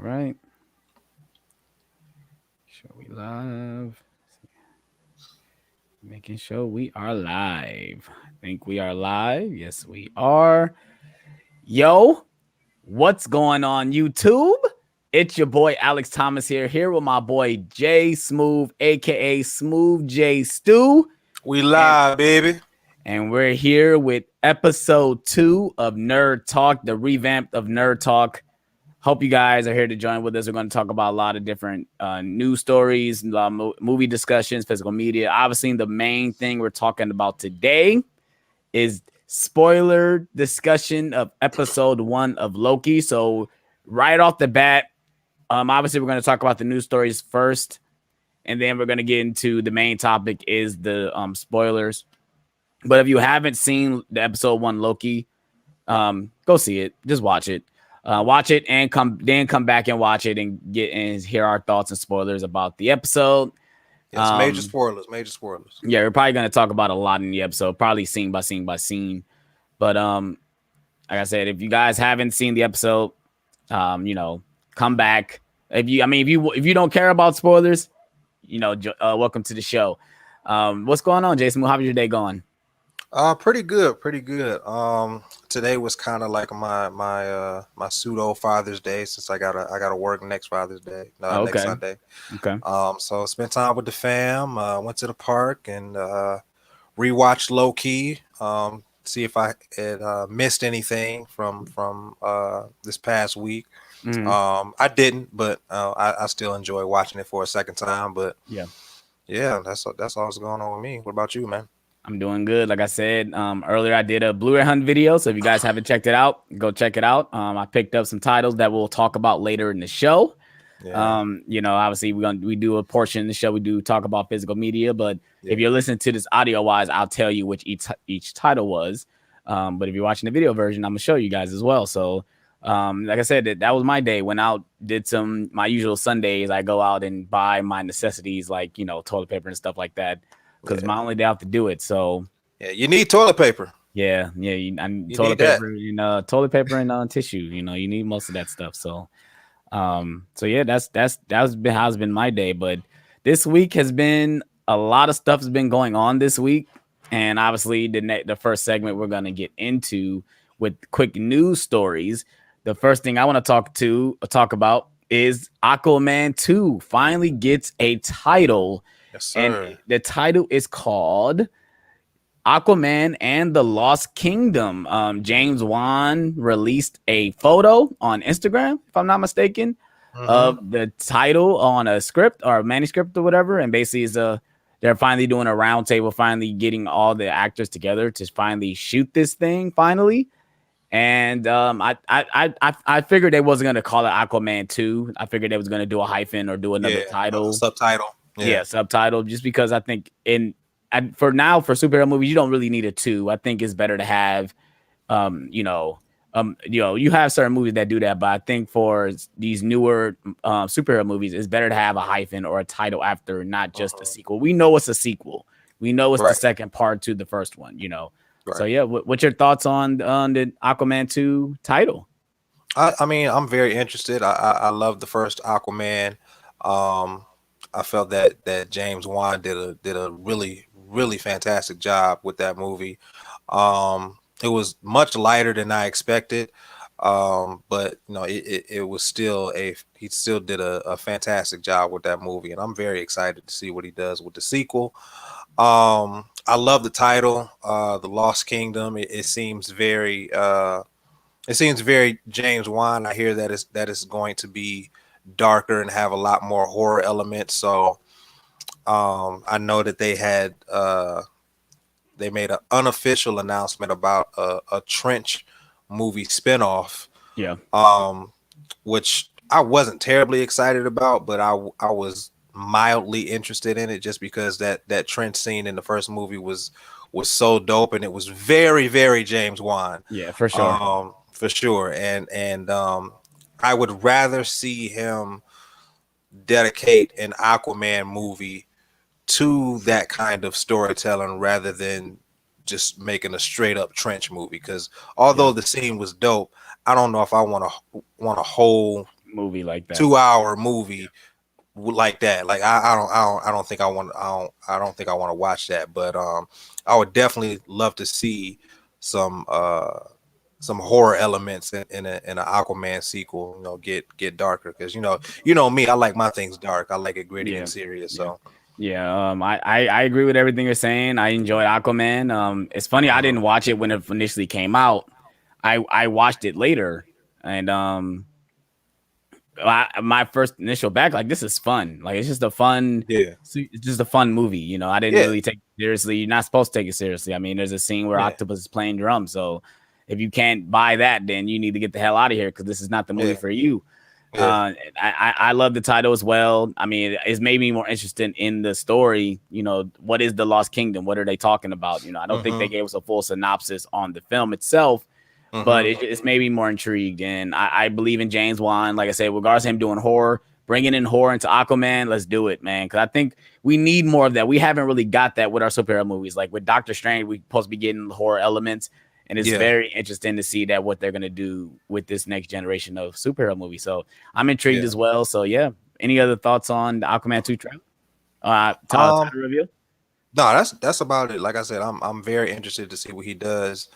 right. Show we live. Making sure we are live. I think we are live. Yes, we are. Yo, what's going on, YouTube? It's your boy Alex Thomas here with my boy Jay Smooth, aka Smooth J Stew. We And live, baby. and we're here with episode 2 of Nerd Talk, the revamp of Nerd Talk. Hope you guys are here to join with us. We're going to talk about a lot of different news stories, movie discussions, physical media. Obviously, the main thing we're talking about today is spoiler discussion of episode 1 of Loki. So right off the bat, obviously we're going to talk about the news stories first, and then we're going to get into the main topic is the spoilers. But if you haven't seen the episode 1 Loki, go see it. Just watch it. Watch it and come back and watch it and hear our thoughts and spoilers about the episode. Yes, major spoilers. Major spoilers. Yeah, we're probably gonna talk about a lot in the episode, probably scene by scene by scene. But like I said, if you guys haven't seen the episode, come back. If you don't care about spoilers, welcome to the show. What's going on, Jason? How's your day going? Pretty good, pretty good. Today was kind of like my pseudo Father's Day since I gotta work next Father's Day, next Sunday. Okay. So spent time with the fam. Went to the park and rewatched Loki. See if I had missed anything from this past week. Mm-hmm. I didn't, but I still enjoy watching it for a second time. But yeah, that's all that's going on with me. What about you, man? I'm doing good. Like I said earlier, I did a Blu-ray hunt video. So if you guys haven't checked it out, go check it out. I picked up some titles that we'll talk about later in the show. Yeah. Obviously we do a portion in the show. We do talk about physical media, but if you're listening to this audio wise, I'll tell you which each title was. But if you're watching the video version, I'm gonna show you guys as well. So like I said, that was my day. Went out, did my usual Sundays. I go out and buy my necessities like, toilet paper and stuff like that. Because my only day out to do it. So yeah, you need toilet paper. Yeah, I need toilet paper and tissue. You need most of that stuff. So, yeah, that's been my day. But this week has been a lot of stuff has been going on this week, and obviously the first segment we're gonna get into with quick news stories. The first thing I want to talk about is Aquaman 2 finally gets a title. Yes, sir. And the title is called Aquaman and the Lost Kingdom. James Wan released a photo on Instagram, if I'm not mistaken, of the title on a script or a manuscript or whatever. And basically, they're finally doing a roundtable, finally getting all the actors together to finally shoot this thing finally. And I figured they wasn't gonna call it Aquaman 2. I figured they was gonna do a hyphen or do another title, subtitle. Yeah, subtitle. Just because I think for superhero movies, you don't really need a 2. I think it's better to have, you have certain movies that do that, but I think for these newer superhero movies, it's better to have a hyphen or a title after, not just a sequel. We know it's a sequel. We know it's the second part to the first one. Right. So yeah, what's your thoughts on the Aquaman 2 title? I mean, I'm very interested. I love the first Aquaman. I felt that James Wan did a really, really fantastic job with that movie. It was much lighter than I expected, but it was still he still did a fantastic job with that movie, and I'm very excited to see what he does with the sequel. I love the title, The Lost Kingdom. It seems very James Wan. I hear that it's going to be darker and have a lot more horror elements. So I know that they made an unofficial announcement about a Trench movie spinoff. Yeah. Which I wasn't terribly excited about, but I was mildly interested in it just because that Trench scene in the first movie was so dope, and it was very, very James Wan. Yeah, for sure. For sure. And I would rather see him dedicate an Aquaman movie to that kind of storytelling rather than just making a straight up Trench movie. Because although the scene was dope, I don't know if I want a whole movie like that. 2 hour movie like that. Like I don't think I don't think I want to watch that. But I would definitely love to see some some horror elements in an Aquaman sequel. You know, get darker because you know me. I like my things dark. I like it gritty and Yeah, serious. yeah. So. Yeah, I agree with everything you're saying. I enjoyed Aquaman. It's funny I Mhm. didn't watch it when it initially came out. I watched it later, and my first initial back like this is fun. Like it's just a fun, Yeah. it's just a fun movie. You know, I didn't Yeah. really take it seriously. You're not supposed to take it seriously. I mean, there's a scene where Yeah. Octopus is playing drums, so if you can't buy that, then you need to get the hell out of here because this is not the movie Yeah. for you. Yeah. I love the title as well. I mean, it's made me more interested in the story. You know, what is the Lost Kingdom? What are they talking about? You know, I don't think they Mhm. gave us a full synopsis on the film itself, but Mhm. it's made me more intrigued. And I believe in James Wan. Like I said, regardless of him doing horror, bringing in horror into Aquaman, let's do it, man. Because I think we need more of that. We haven't really got that with our superhero movies. Like with Doctor Strange, we're supposed to be getting horror elements. And it's Yeah. very interesting to see that what they're gonna do with this next generation of superhero movies. So I'm intrigued Yeah. as well. So yeah. Any other thoughts on the Aquaman 2 trailer? Um. Title review? No, that's about it. Like I said, I'm very interested to see what he does.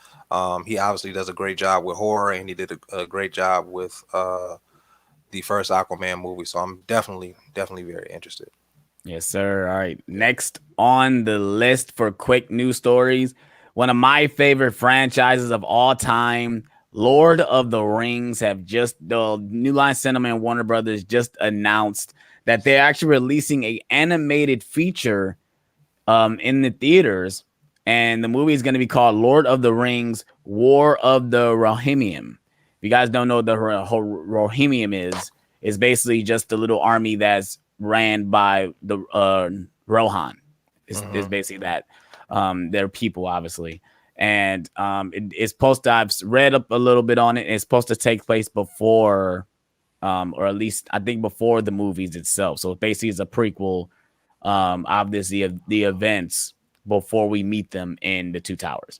He obviously does a great job with horror, and he did a great job with the first Aquaman movie. So I'm definitely very interested. Yes, sir. All right. Next on the list for quick news stories, one of my favorite franchises of all time, Lord of the Rings, have just the New Line Cinema and Warner Brothers just announced that they're actually releasing a animated feature in the theaters, and the movie is going to be called Lord of the Rings: War of the Rohirrim. If you guys don't know what the Rohirrim is basically just a little army that's ran by the Rohan. Is Hmm. basically that their people, obviously. And it's supposed to. I've read up a little bit on it. It's supposed to take place before, or at least I think before the movies itself. So basically, it's a prequel, obviously of the events before we meet them in the Two Towers.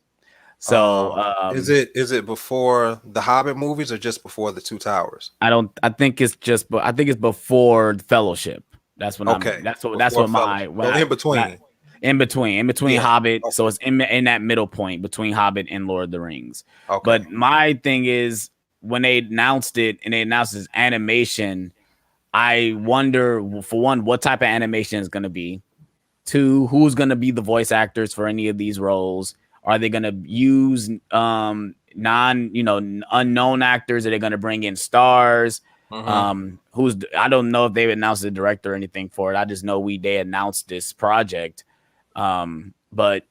So Is it before the Hobbit movies or just before the Two Towers? I don't. I think it's just. I think it's before Fellowship. That's what I'm. Okay, That's before what my. Fellowship. So in What I between. in between Yeah. Hobbit. So Okay. it's in that middle point between Hobbit and Lord of the Rings. Okay. But my thing is when they announced it and they announced this animation, I wonder for one what type of animation is going to be. Two, who's going to be the voice actors for any of these roles? Are they going to use unknown actors? Are they going to bring in stars? Hmm. Who's I don't know if they announced the director or anything for it. I just know they announced this project. But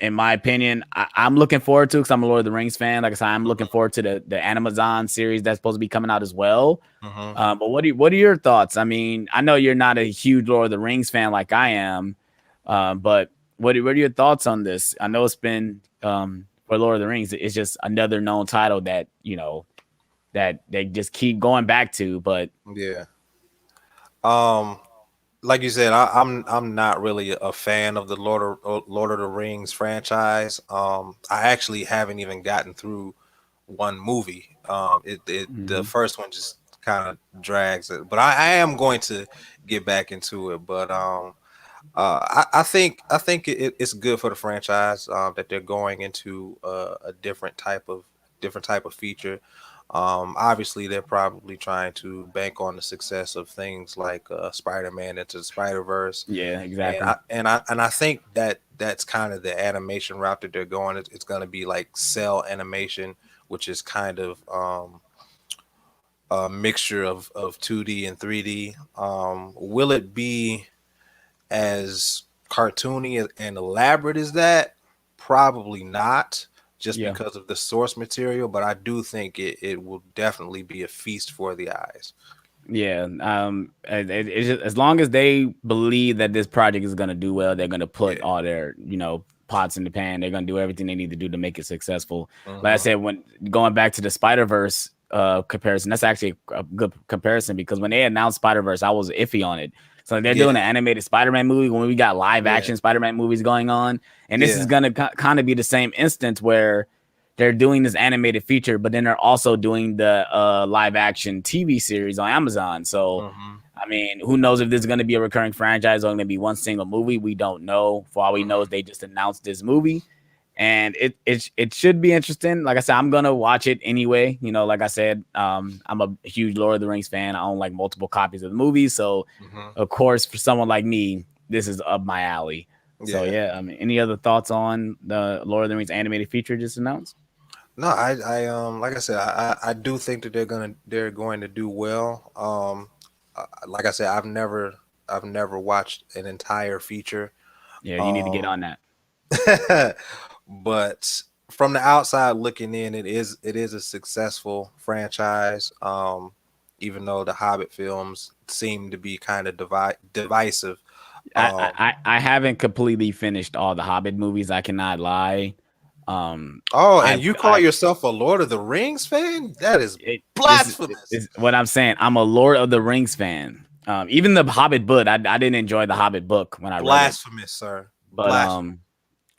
in my opinion, I'm looking forward to because I'm a Lord of the Rings fan. Like I said, I'm looking forward to the Amazon series that's supposed to be coming out as well. Hmm. But what are your thoughts? I mean, I know you're not a huge Lord of the Rings fan like I am, but what are your thoughts on this? I know it's been for Lord of the Rings, it's just another known title that that they just keep going back to. But Yeah. Um. Like you said, I'm not really a fan of the Lord of the Rings franchise. I actually haven't even gotten through one movie. The mhm. first one just kind of drags it, but I am going to get back into it. But I think it's good for the franchise that they're going into a different type of feature. Obviously, they're probably trying to bank on the success of things like Spider-Man into the Spider-Verse, Yeah, and exactly. I think that that's kind of the animation route that they're going. It's going to be like cell animation, which is kind of a mixture of 2D and 3D. Will it be as cartoony and elaborate as that? Probably not, just Yeah. because of the source material, but I do think it will definitely be a feast for the eyes. Yeah. It's just, as long as they believe that this project is going to do well, they're going to put Yeah. all their, pots in the pan. They're going to do everything they need to do to make it successful. Like I Hmm. said, when going back to the Spider-Verse comparison, that's actually a good comparison because when they announced Spider-Verse, I was iffy on it. So they're doing Yeah. an animated Spider-Man movie when we got live Yeah. action Spider-Man movies going on. And this is Yeah. going to kind of be the same instance where they're doing this animated feature, but then they're also doing the live action TV series on Amazon. So, I mean, who knows if this is going to be a recurring franchise or going to be one single movie? We don't know. For all we know, is they just announced this movie, and it should be interesting. Like I said, I'm gonna watch it anyway. You know, like I said, I'm a huge Lord of the Rings fan. I own like multiple copies of the movie, so of course, for someone like me, this is up my alley. So yeah, I mean, any other thoughts on the Lord of the Rings animated feature just announced? No, I like I said, I do think that they're going to do well. Like I said, I've never watched an entire feature. Yeah, you need to get on that. But from the outside looking in, it is a successful franchise. Even though the Hobbit films seem to be kind of divisive. I haven't completely finished all the Hobbit movies. I cannot lie. And you call yourself a Lord of the Rings fan? That is blasphemous. Is what I'm saying. I'm a Lord of the Rings fan. Even the Hobbit book, I didn't enjoy the Hobbit book when I read it. Blasphemous, sir. But blasphemous.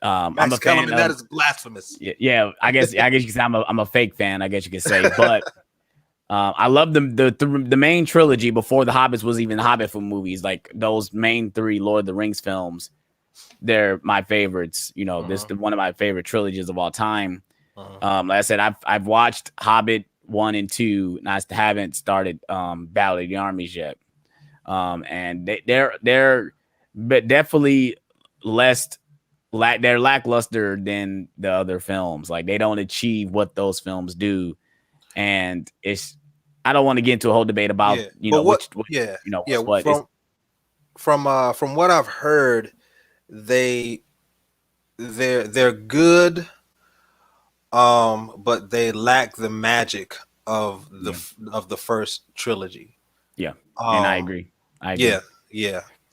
I'm a fan. That is blasphemous. Yeah, I guess you can say I'm a fake fan. I guess you could say, but I love the main trilogy before the Hobbits was even Hobbit film movies. Like those main 3 Lord of the Rings films, they're my favorites. You know, this is one of my favorite trilogies of all time. Like I said, I've watched Hobbit 1 and 2, and I haven't started Battle of the Armies yet. And they're definitely they're lackluster than the other films. Like they don't achieve what those films do, and I don't want to get into a whole debate about from what I've heard, they're good, but they lack the magic of the first trilogy. Yeah, and I agree. Yeah.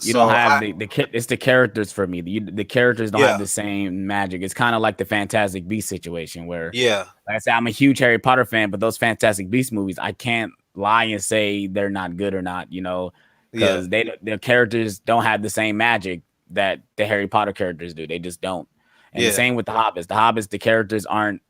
You don't have it's the characters for me. The characters don't have the same magic. It's kind of like the Fantastic Beasts situation where, like I said, I'm a huge Harry Potter fan, but those Fantastic Beasts movies, I can't lie and say they're not good or not, because the characters don't have the same magic that the Harry Potter characters do. They just don't. And the same with the Hobbits. The Hobbits, the characters aren't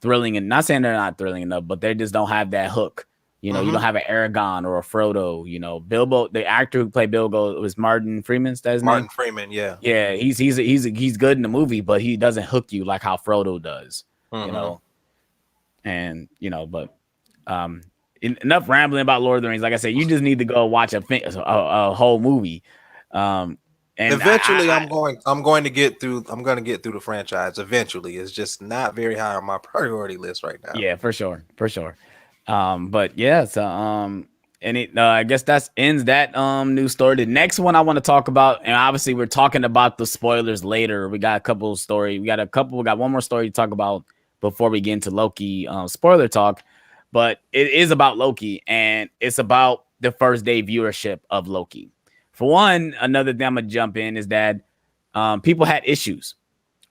thrilling, and not saying they're not thrilling enough, but they just don't have that hook. You don't have an Aragon or a Frodo. Bilbo, the actor who played Bilbo was Martin Freeman. That's his name? Martin Freeman, yeah. Yeah, he's good in the movie, but he doesn't hook you like how Frodo does. And but enough rambling about Lord of the Rings. Like I said, you just need to go watch a whole movie. And eventually, I'm going to get through the franchise. Eventually, it's just not very high on my priority list right now. Yeah, for sure. But yeah, so and I guess that ends that news story. The next one I want to talk about, and obviously we're talking about the spoilers later. We got one more story to talk about before we get into Loki spoiler talk. But it is about Loki, and it's about the first day viewership of Loki. For one, another thing I'm gonna jump in is that people had issues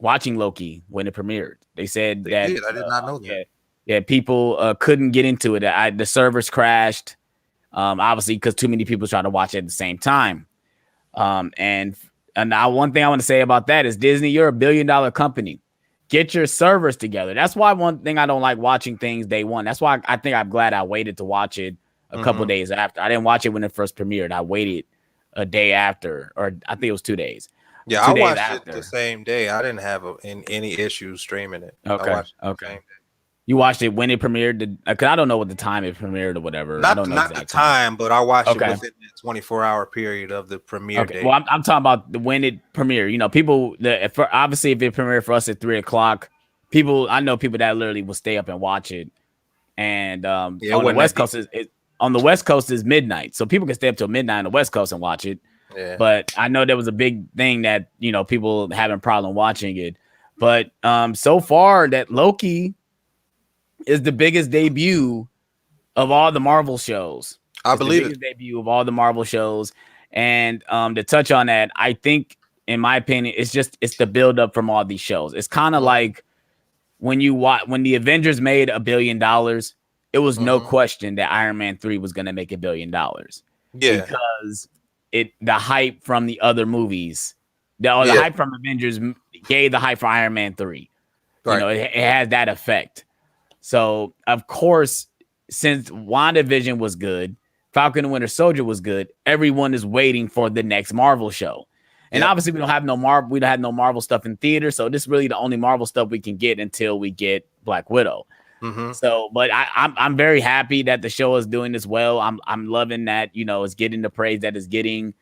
watching Loki when it premiered. They said I did not know that. Yeah, people couldn't get into it. The servers crashed, obviously, because too many people tried to watch it at the same time. And now one thing I want to say about that is Disney, you're $1 billion company. Get your servers together. That's why one thing I don't like watching things day one. That's why I think I'm glad I waited to watch it a couple days after. I didn't watch it when it first premiered. I waited a day after, or I think it was 2 days. Yeah, I watched it the same day. I didn't have any issues streaming it. Okay. You watched it when it premiered? Because I don't know what the time it premiered or whatever. Not I don't know not the time, but I watched it within the 24-hour period of the premiere date. Well, I'm talking about when it premiered. People, obviously, if it premiered for us at 3:00, I know people that literally will stay up and watch it. And on the West Coast is midnight, so people can stay up till midnight on the West Coast and watch it. Yeah. But I know there was a big thing that people having problem watching it. But so far that Loki is the biggest debut of all the Marvel shows. I believe it. Debut of all the Marvel shows, and to touch on that, I think, in my opinion, it's the build up from all these shows. It's kind of like when the Avengers made $1 billion, it was no question that Iron Man 3 was going to make $1 billion. Yeah, because the hype from the other movies, the hype from Avengers gave the hype for Iron Man 3. You Right. know, it has that effect. So of course, since WandaVision was good, Falcon and Winter Soldier was good, everyone is waiting for the next Marvel show. And Yep. obviously, we don't have no Marvel stuff in theater, so this is really the only Marvel stuff we can get until we get Black Widow. Mm-hmm. So, but I'm very happy that the show is doing this well. I'm loving that, you know, it's getting the praise that it's getting.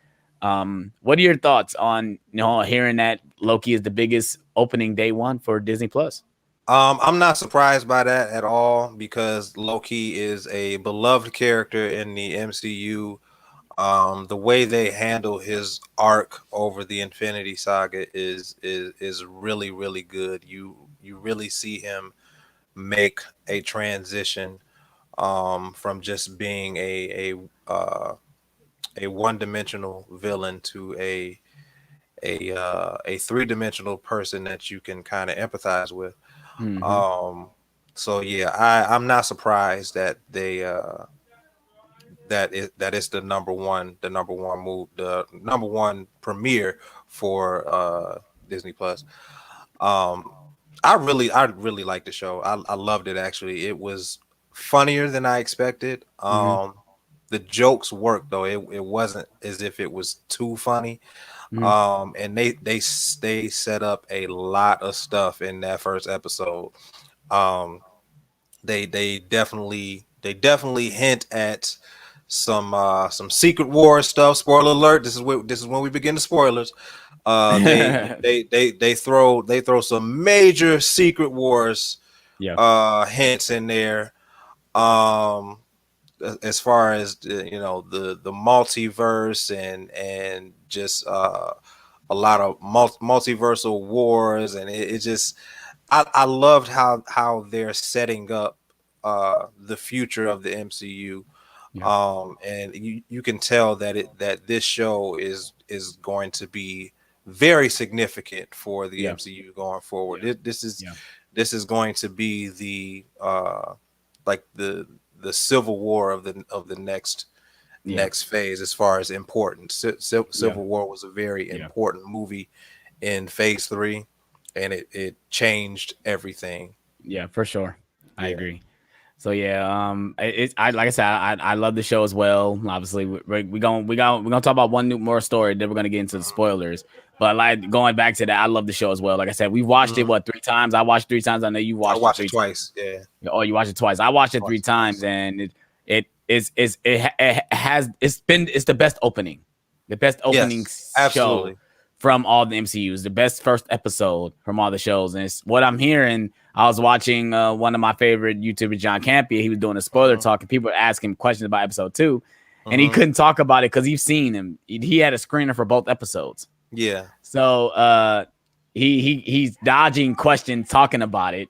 What are your thoughts on, you know, hearing that Loki is the biggest opening day one for Disney Plus? I'm not surprised by that at all because Loki is a beloved character in the MCU. The way they handle his arc over the Infinity Saga is really really good. You really see him make a transition from just being a one-dimensional villain to a three-dimensional person that you can kind of empathize with. Mm-hmm. So yeah, I'm not surprised that that it's the number one move, the number one premiere for Disney Plus. Um, I really liked the show. I loved it actually. It was funnier than I expected. Mm-hmm. The jokes worked though. It wasn't as if it was too funny. Mm-hmm. And they set up a lot of stuff in that first episode. Um, they definitely hint at some Secret War stuff. Spoiler alert! This is when we begin the spoilers. They throw some major Secret Wars Yeah. hints in there. Um, as far as the multiverse and just a lot of multiversal wars, and it just I loved how they're setting up the future of the MCU. Yeah. And you can tell that this show is going to be very significant for the Yeah. MCU going forward. Yeah. Yeah. This is going to be the like the civil war of the Yeah. next phase as far as importance. Yeah. Civil War was a very Yeah. important movie in phase 3, and it changed everything. Yeah, for sure. I Yeah. agree. So yeah, I like I said, I love the show as well. Obviously, we're gonna talk about one more story. Then we're gonna get into the spoilers. But like going back to that, I love the show as well. Like I said, we watched it Mhm. 3 times. I watched 3 times. I know you I watched it watched three it twice. Yeah. times. Oh, you watched it twice. I watched it three Watched it twice. times, and it's the best opening, Yes, show absolutely. from all the MCUs, the best first episode from all the shows. And it's what I'm hearing. I was watching one of my favorite YouTubers, John Campia. He was doing a spoiler Mhm. talk, and people were asking questions about episode 2, and he Mhm. couldn't talk about it because he's seen him. He had a screener for both episodes, Yeah. so he's dodging questions talking about it,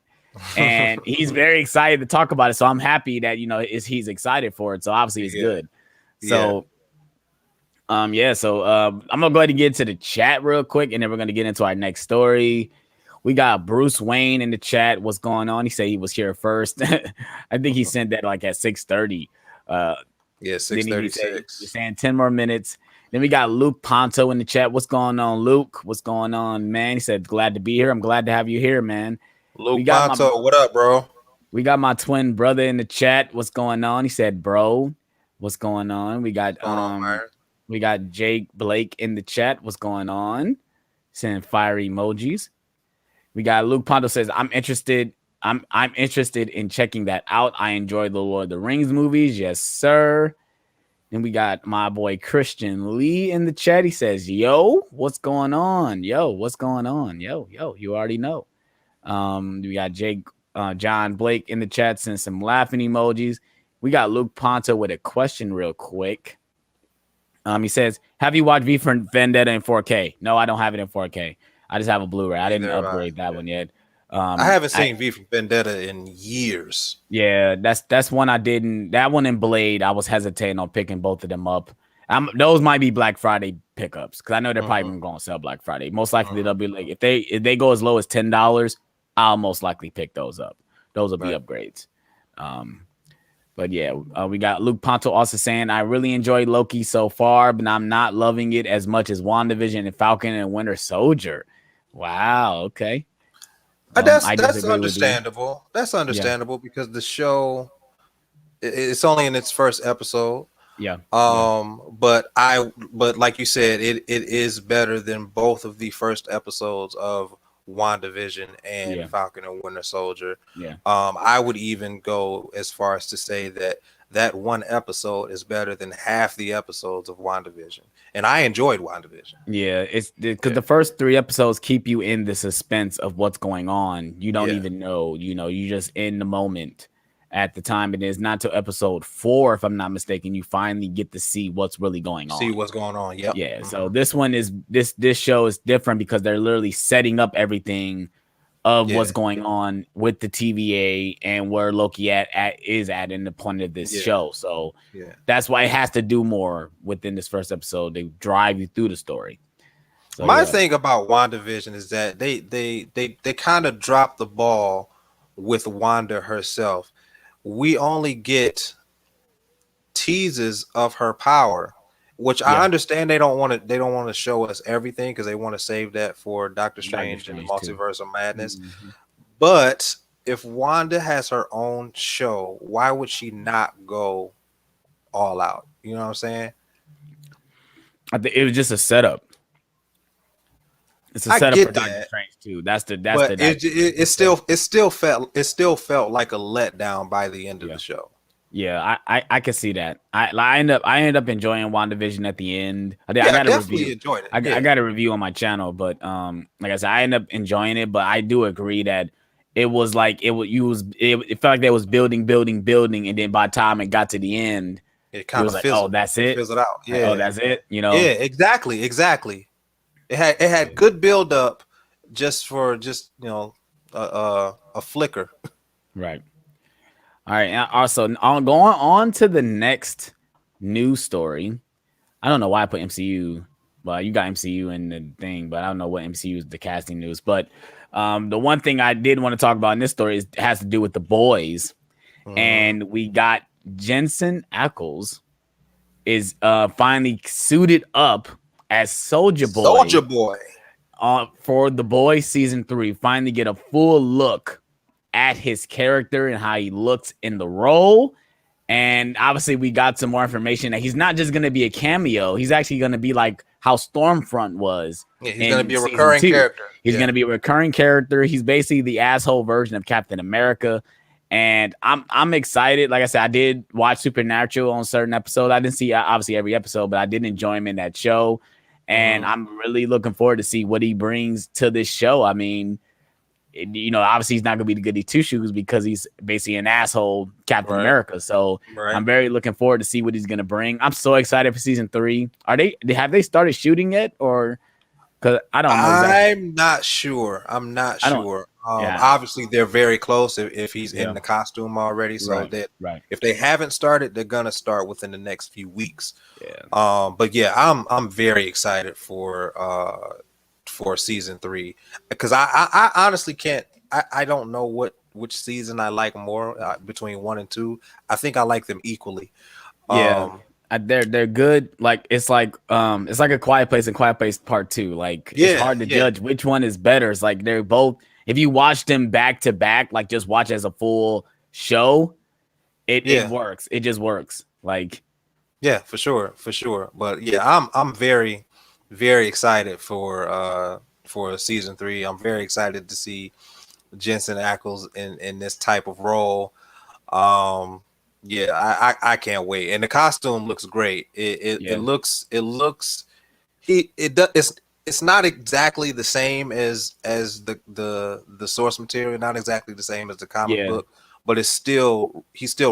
and he's very excited to talk about it. So I'm happy that he's excited for it. So obviously it's Yeah. good. Yeah. So I'm gonna go ahead and get to the chat real quick, and then we're gonna get into our next story. We got Bruce Wayne in the chat. What's going on? He said he was here first. I think he sent that like at 6:30. Yeah, Then he said he's 6:36. saying 10 more minutes. Then we got Luke Ponto in the chat. What's going on, Luke? What's going on, man? He said, glad to be here. I'm glad to have you here, man. Luke got Ponto, what up, bro? We got my twin brother in the chat. What's going on? He said, bro, what's going on? We got What's going on, Myron? we got Jake Blake in the chat. What's going on? Sending fire emojis. We got Luke Ponto says, I'm interested in checking that out. I enjoy the Lord of the Rings movies. Yes, sir. Then we got my boy Christian Lee in the chat. He says, yo, what's going on? Yo, what's going on? Yo, you already know. We got John Blake in the chat, sending some laughing emojis. We got Luke Ponto with a question real quick. He says, have you watched V for Vendetta in 4K? No, I don't have it in 4K. I just have a Blu-ray. I didn't upgrade that one yet. I haven't seen V for Vendetta in years. Yeah, that's one I didn't. That one and Blade, I was hesitating on picking both of them up. Those might be Black Friday pickups because I know they're probably going to sell Black Friday. Most likely they'll be like if they go as low as $10, I'll most likely pick those up. Those will be upgrades. But yeah, we got Luke Ponto also saying, I really enjoyed Loki so far, but I'm not loving it as much as WandaVision and Falcon and Winter Soldier. Wow. Okay. I That's disagree with you. understandable. That's Yeah, understandable because the show it's only in its first episode. yeah, yeah, But like you said, it is better than both of the first episodes of WandaVision and yeah, Falcon and Winter Soldier. yeah. I would even go as far as to say that that one episode is better than half the episodes of WandaVision. And I enjoyed WandaVision. Yeah, it's because Yeah. the first three episodes keep you in the suspense of what's going on. You don't Yeah. even know, you just in the moment at the time. And it's not till episode 4, if I'm not mistaken, you finally get to see what's really going See on. what's going on. Yep. Yeah. So this one is this show is different because they're literally setting up everything of Yeah. what's going on with the TVA and where Loki is at in the point of this Yeah. show. So Yeah. that's why it has to do more within this first episode. They drive you through the story. So My yeah, thing about WandaVision is that they kind of dropped the ball with Wanda herself. We only get teases of her power, which I yeah, understand they don't want to show us everything because they want to save that for Doctor Doctor Strange and the Strange too. Multiverse of Madness. Mhm. But if Wanda has her own show, why would she not go all out? You know what I'm saying? I think it was just a setup. It's a I setup for get Doctor that. Strange too. That's the But the setup. it still felt like a letdown by the end of Yeah. the show. Yeah, I can see that. I end up enjoying WandaVision at the end. I Yeah, I got a definitely review. enjoyed it. I Yeah, got a review on my channel, but like I said, I end up enjoying it. But I do agree that it was like it felt like they was building, and then by the time it got to the end, it it kind was of like, oh, fizzled. that's It it. fizzled out. Like, oh, Yeah, that's it. yeah, exactly. It had good build up, just for a flicker. Right. All right. And also, on going on to the next news story. I don't know why I put MCU. Well, you got MCU in the thing, but I don't know what MCU is the casting news. But the one thing I did want to talk about in this story has to do with the boys, Mhm. and we got Jensen Ackles is finally suited up as Soldier Soldier Boy Boy. For the Boys season 3. Finally get a full look at his character and how he looks in the role. And obviously, we got some more information that he's not just going to be a cameo. He's actually going to be like how Stormfront was Yeah, he's gonna in be a season recurring 2. character. He's Yeah. going to be a recurring character. He's basically the asshole version of Captain America. And I'm excited. Like I said, I did watch Supernatural on certain episodes. I didn't see obviously every episode, but I did enjoy him in that show. And Mhm. I'm really looking forward to see what he brings to this show. I mean, obviously he's not gonna be the goody two shoes because he's basically an asshole Captain Right. America. So Right. I'm very looking forward to see what he's gonna bring. I'm so excited for season 3. Have they started shooting yet, or because I don't know exactly. I'm not sure. I'm not I don't. sure. Yeah. Obviously, they're very close if he's Yeah. in the costume already. So Right. that Right. if they haven't started, they're gonna start within the next few weeks. Yeah. But yeah, I'm very excited for season 3 because I honestly can't. I don't know which season I like more between 1 and 2. I think I like them equally. Yeah. Um, They're good. Like it's like a Quiet Place and Quiet Place Part 2. Like it's yeah, hard to yeah, judge which one is better. It's like they're both. If you watch them back to back, like just watch as a full show, it yeah. works. It just works. Like Yeah, for sure. But yeah, I'm very, very excited for season 3. I'm very excited to see Jensen Ackles in this type of role. Um, yeah, I can't wait. And the costume looks great. yeah, It looks it's not exactly the same as the source material, not exactly the same as the comic yeah. book, but he's still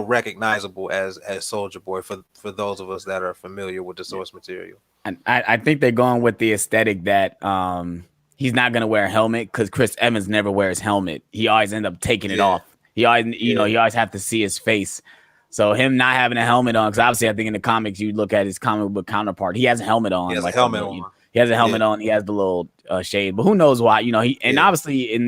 recognizable as Soldier Boy for those of us that are familiar with the source material. And I think they're going with the aesthetic that he's not gonna wear a helmet because Chris Evans never wears helmet. He always end up taking it Yeah, off. He always yeah, he always have to see his face. So him not having a helmet on, because obviously I think in the comics you look at his comic book counterpart, he has a helmet on, he has a like helmet on. he has a Yeah, helmet on, he has the little shade, but who knows why? He and yeah, obviously in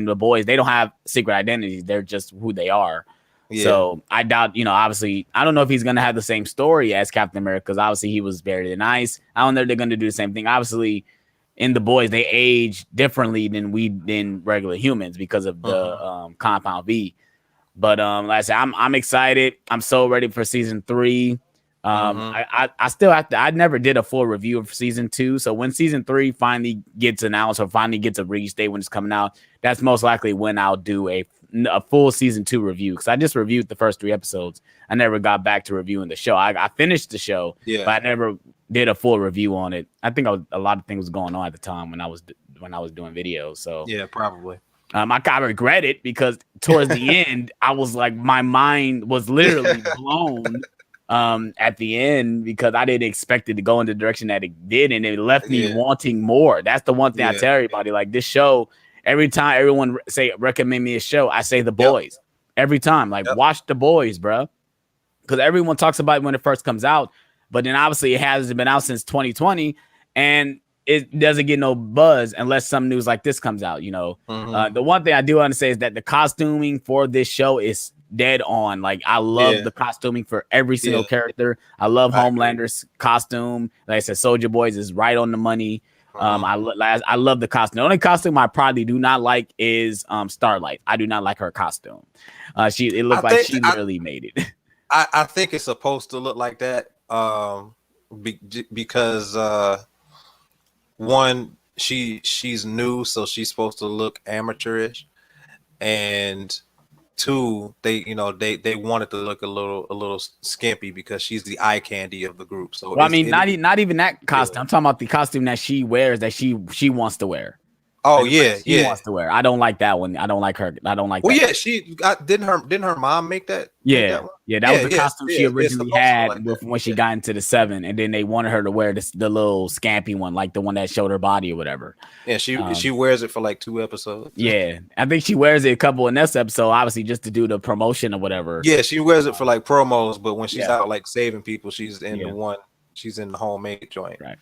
the boys they don't have secret identities; they're just who they are. yeah, So I doubt, obviously, I don't know if he's going to have the same story as Captain America because obviously he was buried in ice. I don't know if they're going to do the same thing. Obviously, in the boys, they age differently than regular humans because of the compound V. But like I said, I'm excited. I'm so ready for season 3. I still have to. I never did a full review of season 2. So when season 3 finally gets announced or finally gets a release date when it's coming out, that's most likely when I'll do a full season 2 review. Because I just reviewed the first 3 episodes. I never got back to reviewing the show. I finished the show, but I never did a full review on it. I think a lot of things was going on at the time when I was doing videos. So yeah, probably. I kind of regret it because towards the end, I was like, my mind was literally blown at the end because I didn't expect it to go in the direction that it did, and it left me wanting more. That's the one thing I tell everybody. Like this show, every time everyone recommend me a show, I say The Boys. Every time, like watch The Boys, bro, because everyone talks about it when it first comes out, but then obviously it hasn't been out since 2020, and it doesn't get no buzz unless some news like this comes out. You know, the one thing I do want to say is that the costuming for this show is dead on. Like I love the costuming for every single character. I love Homelander's costume. Like I said, Soldier Boy's is right on the money. I love the costume. The only costume I probably do not like is Starlight. I do not like her costume. It looked like she literally made it. I think it's supposed to look like that because one, she's new, so she's supposed to look amateurish, and 2, they wanted to look a little skimpy because she's the eye candy of the group. So I mean, not even that costume. I'm talking about the costume that she wears that she wants to wear. Oh like, she wants to wear. I don't like that one. I don't like her. I don't like. Well, that. yeah, she didn't her mom make that? Yeah, that was the costume she originally had when she got into the 7, and then they wanted her to wear the little scampy one, like the one that showed her body or whatever. Yeah, she wears it for like 2 episodes. Yeah, I think she wears it a couple in this episode, obviously just to do the promotion or whatever. Yeah, she wears it for like promos, but when she's out like saving people, she's in she's in the homemade joint. Right.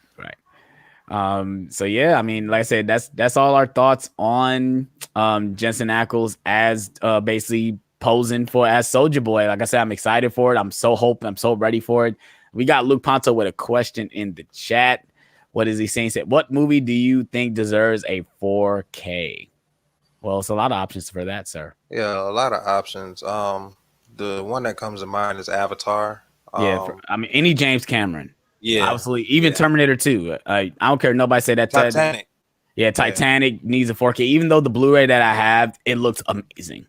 So yeah, I mean, like I said, that's all our thoughts on Jensen Ackles as basically posing as Soldier Boy. Like I said, I'm excited for it. I'm so ready for it. We got Luke Ponto with a question in the chat. What is he saying? He said, what movie do you think deserves a 4K? Well, it's a lot of options for that, sir. Yeah, a lot of options. The one that comes to mind is Avatar. I mean, any James Cameron. Yeah, obviously, even Terminator 2. I don't care. Nobody said that. Titanic. Titanic needs a 4K. Even though the Blu-ray that I have, it looks amazing.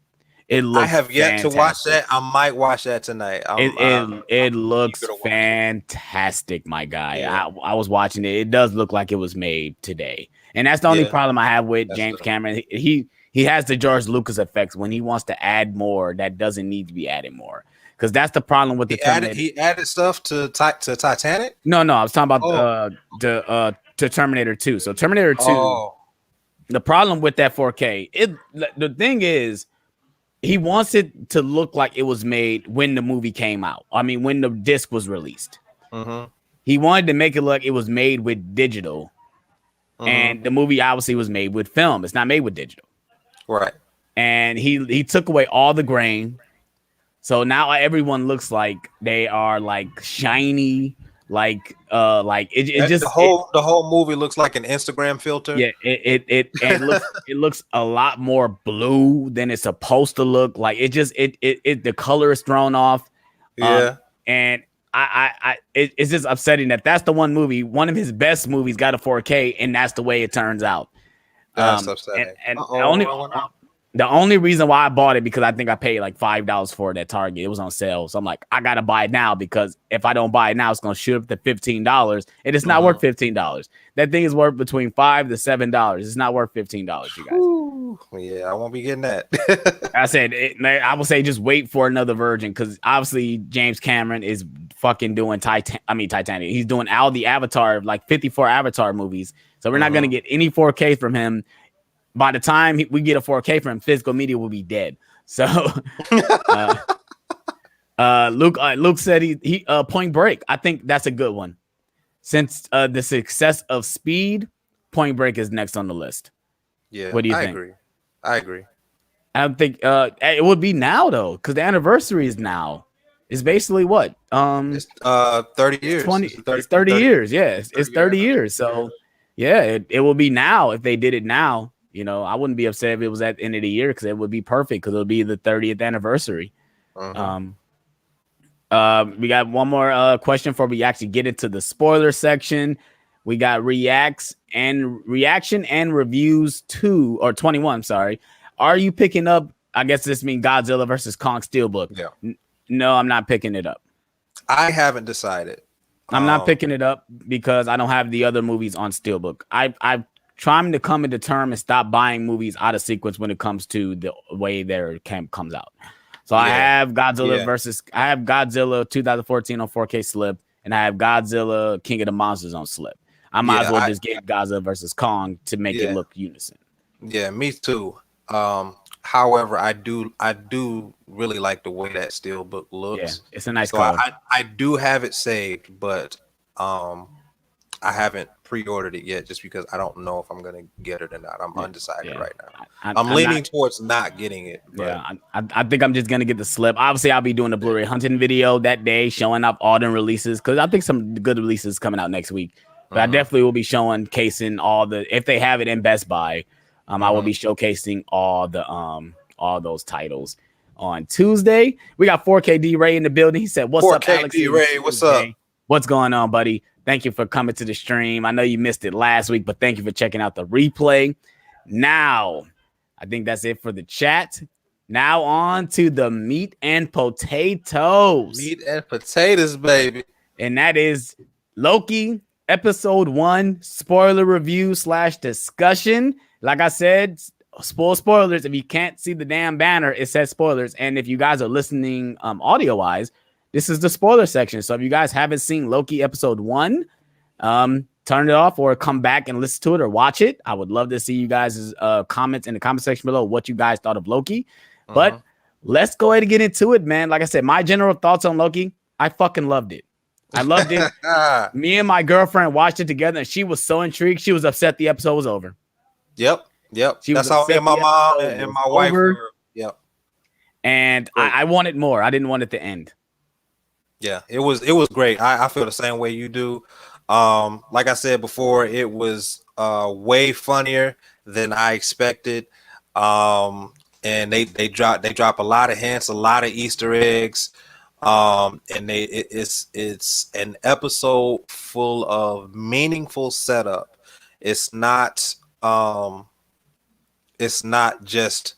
I have yet to watch that. I might watch that tonight. It looks fantastic, my guy. Yeah. I was watching it. It does look like it was made today, and that's the only problem I have with James Cameron. He has the George Lucas effects when he wants to add more that doesn't need to be added more. Because that's the problem with he added stuff to Titanic. No, I was talking about to Terminator 2. So Terminator 2, the problem with that 4K, the thing is, he wants it to look like it was made when the movie came out. I mean, when the disc was released. He wanted to make it look it was made with digital, and the movie obviously was made with film. It's not made with digital, right? And he took away all the grain. So now everyone looks like they are like shiny, like it just the whole movie looks like an Instagram filter. Yeah, it looks a lot more blue than it's supposed to look. Like the color is thrown off. Yeah, and it's just upsetting that's the one of his best movies got a 4K, and that's the way it turns out. That's upsetting. And the only reason why I bought it because I think I paid like $5 for it at Target. It was on sale. So I'm like, I gotta buy it now because if I don't buy it now, it's gonna shoot up to $15. And it's not worth $15. That thing is worth between $5 to $7. It's not worth $15, you guys. Ooh, yeah, I won't be getting that. I said I will say just wait for another version because obviously James Cameron is fucking doing Titanic. He's doing all the Avatar, like 54 Avatar movies. So we're not gonna get any 4K from him. By the time we get a 4K from him, physical media will be dead. So, Luke said he Point Break. I think that's a good one. Since the success of Speed, Point Break is next on the list. Yeah, what do you think? I agree. I don't think it would be now though, because the anniversary is now. It's basically what? It's 30 years. It's 30 years. Yeah, it's 30 years. So. Yeah, it will be now if they did it now. I wouldn't be upset if it was at the end of the year because it would be perfect because it'll be the 30th anniversary. Um, we got one more question before we actually get into the spoiler section. We got reaction and reviews 21. Sorry, are you picking up? I guess this means Godzilla versus Kong Steelbook. Yeah. No, I'm not picking it up. I haven't decided. I'm not picking it up because I don't have the other movies on Steelbook. I've trying to come into term and stop buying movies out of sequence when it comes to the way their camp comes out. So I have Godzilla I have Godzilla 2014 on 4K slip, and I have Godzilla King of the Monsters on slip. I might as well just get Godzilla versus Kong to make it look unison. Yeah, me too. However, I do really like the way that Steelbook looks. Yeah, it's a nice color. I do have it saved, but I haven't pre-ordered it yet just because I don't know if I'm gonna get it or not. I'm undecided right now. I'm leaning towards not getting it. But. Yeah, I think I'm just gonna get the slip. Obviously, I'll be doing a Blu-ray hunting video that day, showing off all the releases because I think some good releases coming out next week. But I definitely will be showcasing all the if they have it in Best Buy. I will be showcasing all those titles on Tuesday. We got 4K D-Ray in the building. He said, "What's up, Alex? D-Ray, what's up? What's going on, buddy? Thank you for coming to the stream. I know you missed it last week, but thank you for checking out the replay. Now, I think that's it for the chat. Now on to the meat and potatoes. Meat and potatoes, baby. And that is Loki episode 1 spoiler review / discussion. Like I said, spoilers. If you can't see the damn banner, it says spoilers. And if you guys are listening audio wise, this is the spoiler section. So if you guys haven't seen Loki episode 1, turn it off or come back and listen to it or watch it. I would love to see you guys' comments in the comment section below what you guys thought of Loki. But let's go ahead and get into it, man. Like I said, my general thoughts on Loki, I fucking loved it. I loved it. Me and my girlfriend watched it together, and she was so intrigued. She was upset the episode was over. Yep. That's how me and my mom and my wife were. Yep. And I wanted more. I didn't want it to end. Yeah, it was great. I feel the same way you do. Like I said before, it was way funnier than I expected. And they drop a lot of hints, a lot of Easter eggs. And it's an episode full of meaningful setup. It's not just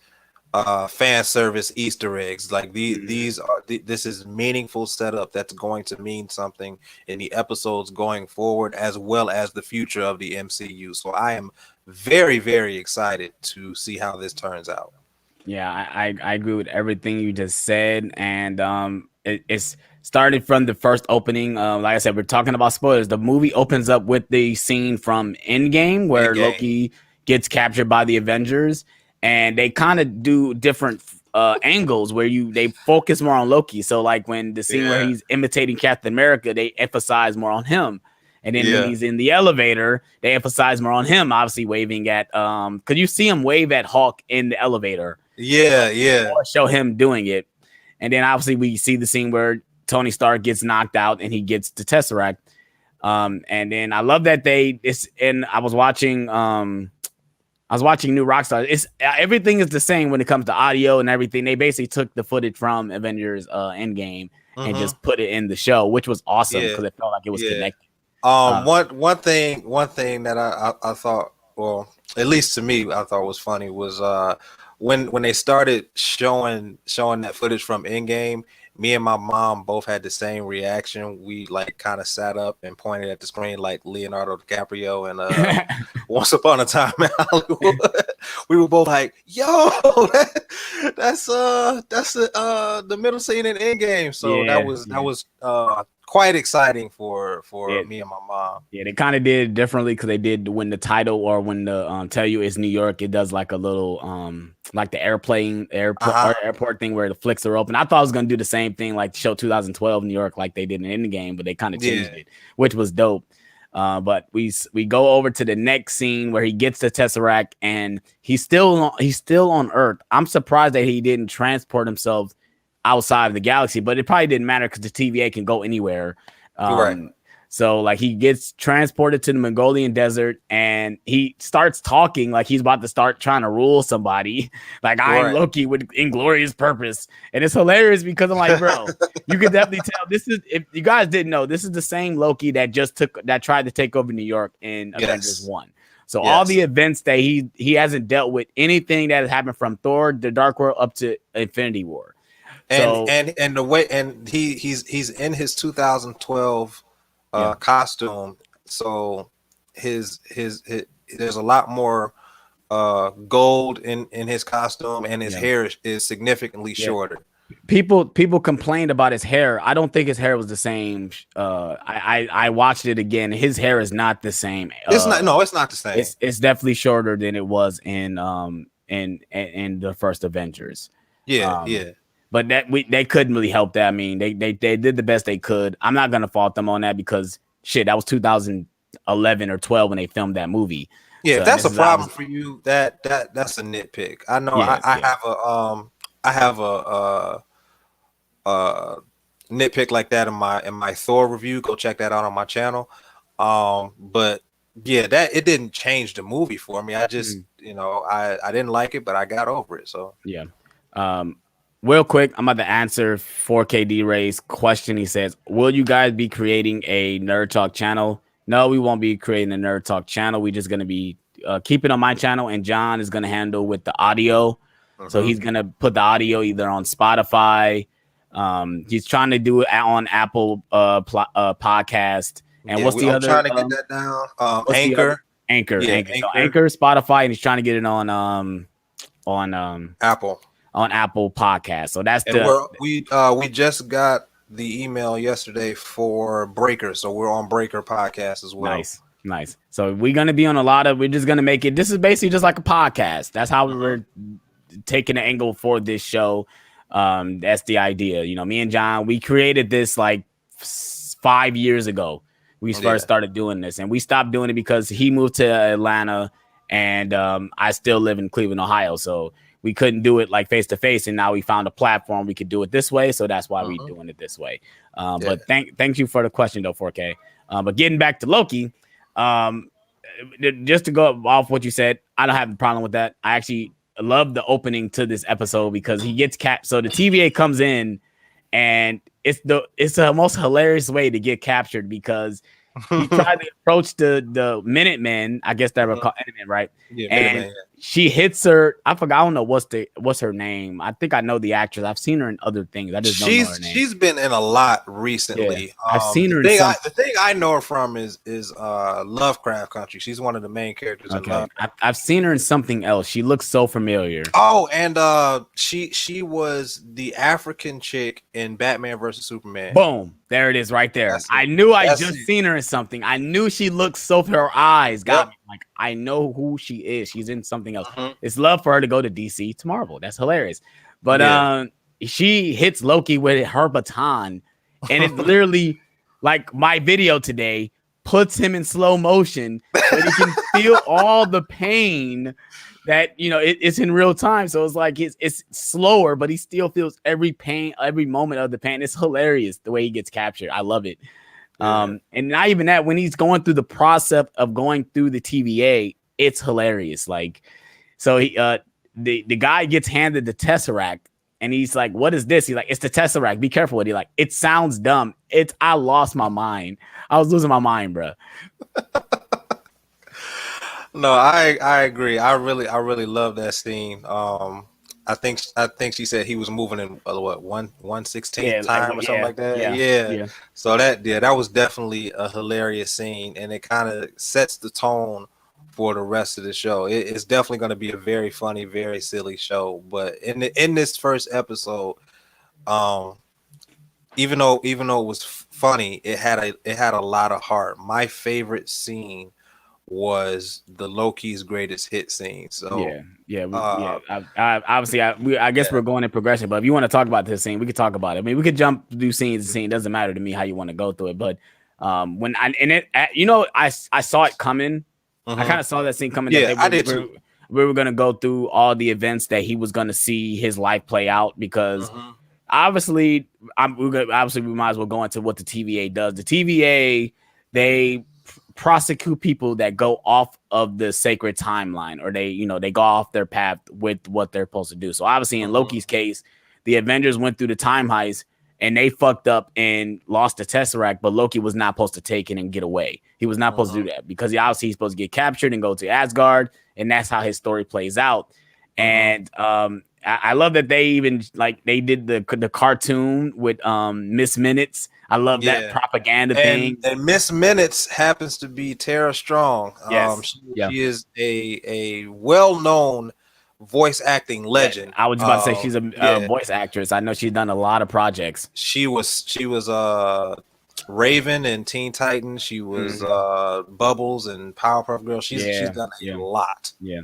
fan service Easter eggs. Like this is meaningful setup that's going to mean something in the episodes going forward, as well as the future of the MCU. So I am very, very excited to see how this turns out. Yeah, I agree with everything you just said, and it's started from the first opening. Like I said, we're talking about spoilers. The movie opens up with the scene from Endgame where Loki gets captured by the Avengers, and they kind of do different angles where they focus more on Loki. So like when the scene where he's imitating Captain America, they emphasize more on him. And then when he's in the elevator, they emphasize more on him, obviously waving at because you see him wave at Hulk in the elevator. Or show him doing it. And then obviously we see the scene where Tony Stark gets knocked out and he gets the Tesseract. And then I love that I was watching New Rockstar. It's everything is the same when it comes to audio and everything. They basically took the footage from Avengers Endgame and just put it in the show, which was awesome because it felt like it was connected. One thing that I thought, well, at least to me, I thought was funny was when they started showing that footage from Endgame. Me and my mom both had the same reaction. We like kind of sat up and pointed at the screen like Leonardo DiCaprio and Once Upon a Time in Hollywood. We were both like, "Yo, that's the middle scene in Endgame." So that was quite exciting for me and my mom. Yeah, they kind of did it differently because they did when the title or when the tell you it's New York, it does like a little like the airport thing where the flicks are open. I thought I was gonna do the same thing like show 2012 New York like they did in the game, but they kind of changed it, which was dope. But we go over to the next scene where he gets the Tesseract and he's still on Earth. I'm surprised that he didn't transport himself outside of the galaxy, but it probably didn't matter because the TVA can go anywhere. Right. So like he gets transported to the Mongolian desert and he starts talking like he's about to start trying to rule somebody. Like I'm Loki with inglorious purpose. And it's hilarious because I'm like, bro, you can definitely tell this is, if you guys didn't know, this is the same Loki that tried to take over New York in Avengers 1. So all the events that he hasn't dealt with anything that has happened from Thor, the Dark World up to Infinity War. And the way he's in his 2012 costume, so his there's a lot more gold in his costume, and his hair is significantly shorter. People complained about his hair. I don't think his hair was the same. I watched it again. His hair is not the same. It's not. No, it's not the same. It's definitely shorter than it was in the first Avengers. Yeah. But they couldn't really help that. I mean, they did the best they could. I'm not gonna fault them on that because shit, that was 2011 or 12 when they filmed that movie. Yeah, so if that's a problem for you, that's a nitpick. I know. I have a nitpick like that in my Thor review. Go check that out on my channel. But yeah, that it didn't change the movie for me. I just I didn't like it, but I got over it. So yeah. Real quick, I'm about to answer 4KD Ray's question. He says, will you guys be creating a Nerd Talk channel? No, we won't be creating a Nerd Talk channel. We're just going to be keeping on my channel, and John is going to handle with the audio. So he's going to put the audio either on Spotify. He's trying to do it on Apple podcast. And what's the other? I'm trying to get that down. Anchor. Anchor. So Anchor, Spotify, and he's trying to get it on Apple. On Apple Podcast. So that's we just got the email yesterday for Breaker, so we're on Breaker Podcast as well. Nice. So we're gonna be on we're just gonna make it. This is basically just like a podcast. That's how we're taking the angle for this show. That's the idea. Me and John, we created this like 5 years ago. We first started doing this, and we stopped doing it because he moved to Atlanta, and I still live in Cleveland, Ohio. So we couldn't do it like face to face, and now we found a platform we could do it this way. So that's why we're doing it this way. But thank you for the question, though, 4K. But getting back to Loki, just to go off what you said, I don't have a problem with that. I actually love the opening to this episode because he gets capped. So the TVA comes in, and it's the most hilarious way to get captured because he tried to approach the Minutemen. I guess they were called Minutemen, right? Yeah, and she hits her. I forgot. I don't know what's her name. I think I know the actress. I've seen her in other things. I just don't know her name. She's been in a lot recently. Yeah, I've seen her. The thing I know her from is Lovecraft Country. She's one of the main characters in Lovecraft. I've seen her in something else. She looks so familiar. Oh, and she was the African chick in Batman versus Superman. Boom. There it is right there. I knew I just seen her in something. I knew she looked so, her eyes got me. Like, I know who she is. She's in something else. It's love for her to go to DC to Marvel. That's hilarious. But she hits Loki with her baton, and it literally, like my video today, puts him in slow motion so he can feel all the pain that it's in real time. So it's like it's slower, but he still feels every pain, every moment of the pain. It's hilarious the way he gets captured. I love it. And not even that, when he's going through the process of going through the TVA, it's hilarious. Like, so he the guy gets handed the Tesseract, and he's like, "What is this?" He's like, "It's the Tesseract. Be careful with it." Like, it sounds dumb. I lost my mind. I was losing my mind, bro. No, I agree. I really love that scene. I think she said he was moving in what 1/16 time or something like that. Yeah. So that was definitely a hilarious scene, and it kind of sets the tone for the rest of the show. It's definitely going to be a very funny, very silly show. But in this first episode, even though it was funny, it had a lot of heart. My favorite scene was the Loki's greatest hit scene. So obviously, I guess we're going in progression. But if you want to talk about this scene, we could talk about it. I mean, we could jump through scene to scene. It doesn't matter to me how you want to go through it. But I saw it coming. I kind of saw that scine coming. Yeah, I did too. We were going to go through all the events that he was going to see his life play out because obviously we might as well go into what the TVA does. The TVA they prosecute people that go off of the sacred timeline, or they go off their path with what they're supposed to do. So obviously in Loki's case, the Avengers went through the time heist and they fucked up and lost the Tesseract, but Loki was not supposed to take it and get away. He was not supposed to do that because he's supposed to get captured and go to Asgard, and that's how his story plays out. And I love that they even they did the cartoon with Miss Minutes. I love that propaganda thing. And Miss Minutes happens to be Tara Strong. Yes. She is a well-known voice acting legend. I was about to say she's a voice actress. I know she's done a lot of projects. She was Raven and Teen Titans. She was Bubbles and Powerpuff Girls. She's done a lot. Yeah.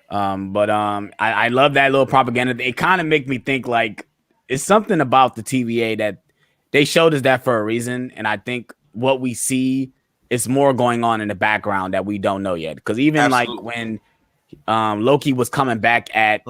I love that little propaganda. It kind of make me think like it's something about the TVA that they showed us that for a reason. And I think what we see is more going on in the background that we don't know yet. Because even like when Loki was coming back at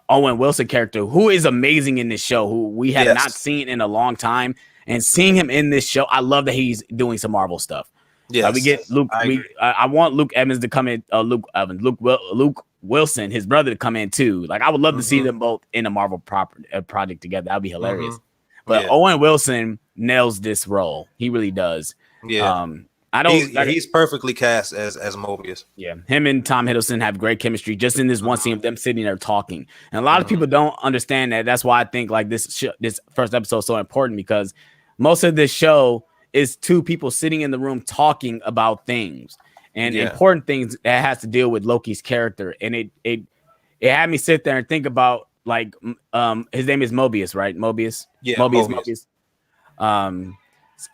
Owen Wilson character, who is amazing in this show, who we have not seen in a long time, and seeing him in this show, I love that he's doing some Marvel stuff. Yeah, we get Luke. I want Luke Evans to come in. Luke Wilson, his brother, to come in too. Like I would love to see them both in a Marvel project together. That'd be hilarious. But Owen Wilson nails this role. He really does. Yeah. He's perfectly cast as Mobius. Yeah, him and Tom Hiddleston have great chemistry just in this one scene of them sitting there talking. And a lot of people don't understand that. That's why I think like this first episode is so important, because most of this show is two people sitting in the room talking about things and important things that has to deal with Loki's character. And it had me sit there and think about like his name is Mobius, right? Mobius. Yeah, Mobius.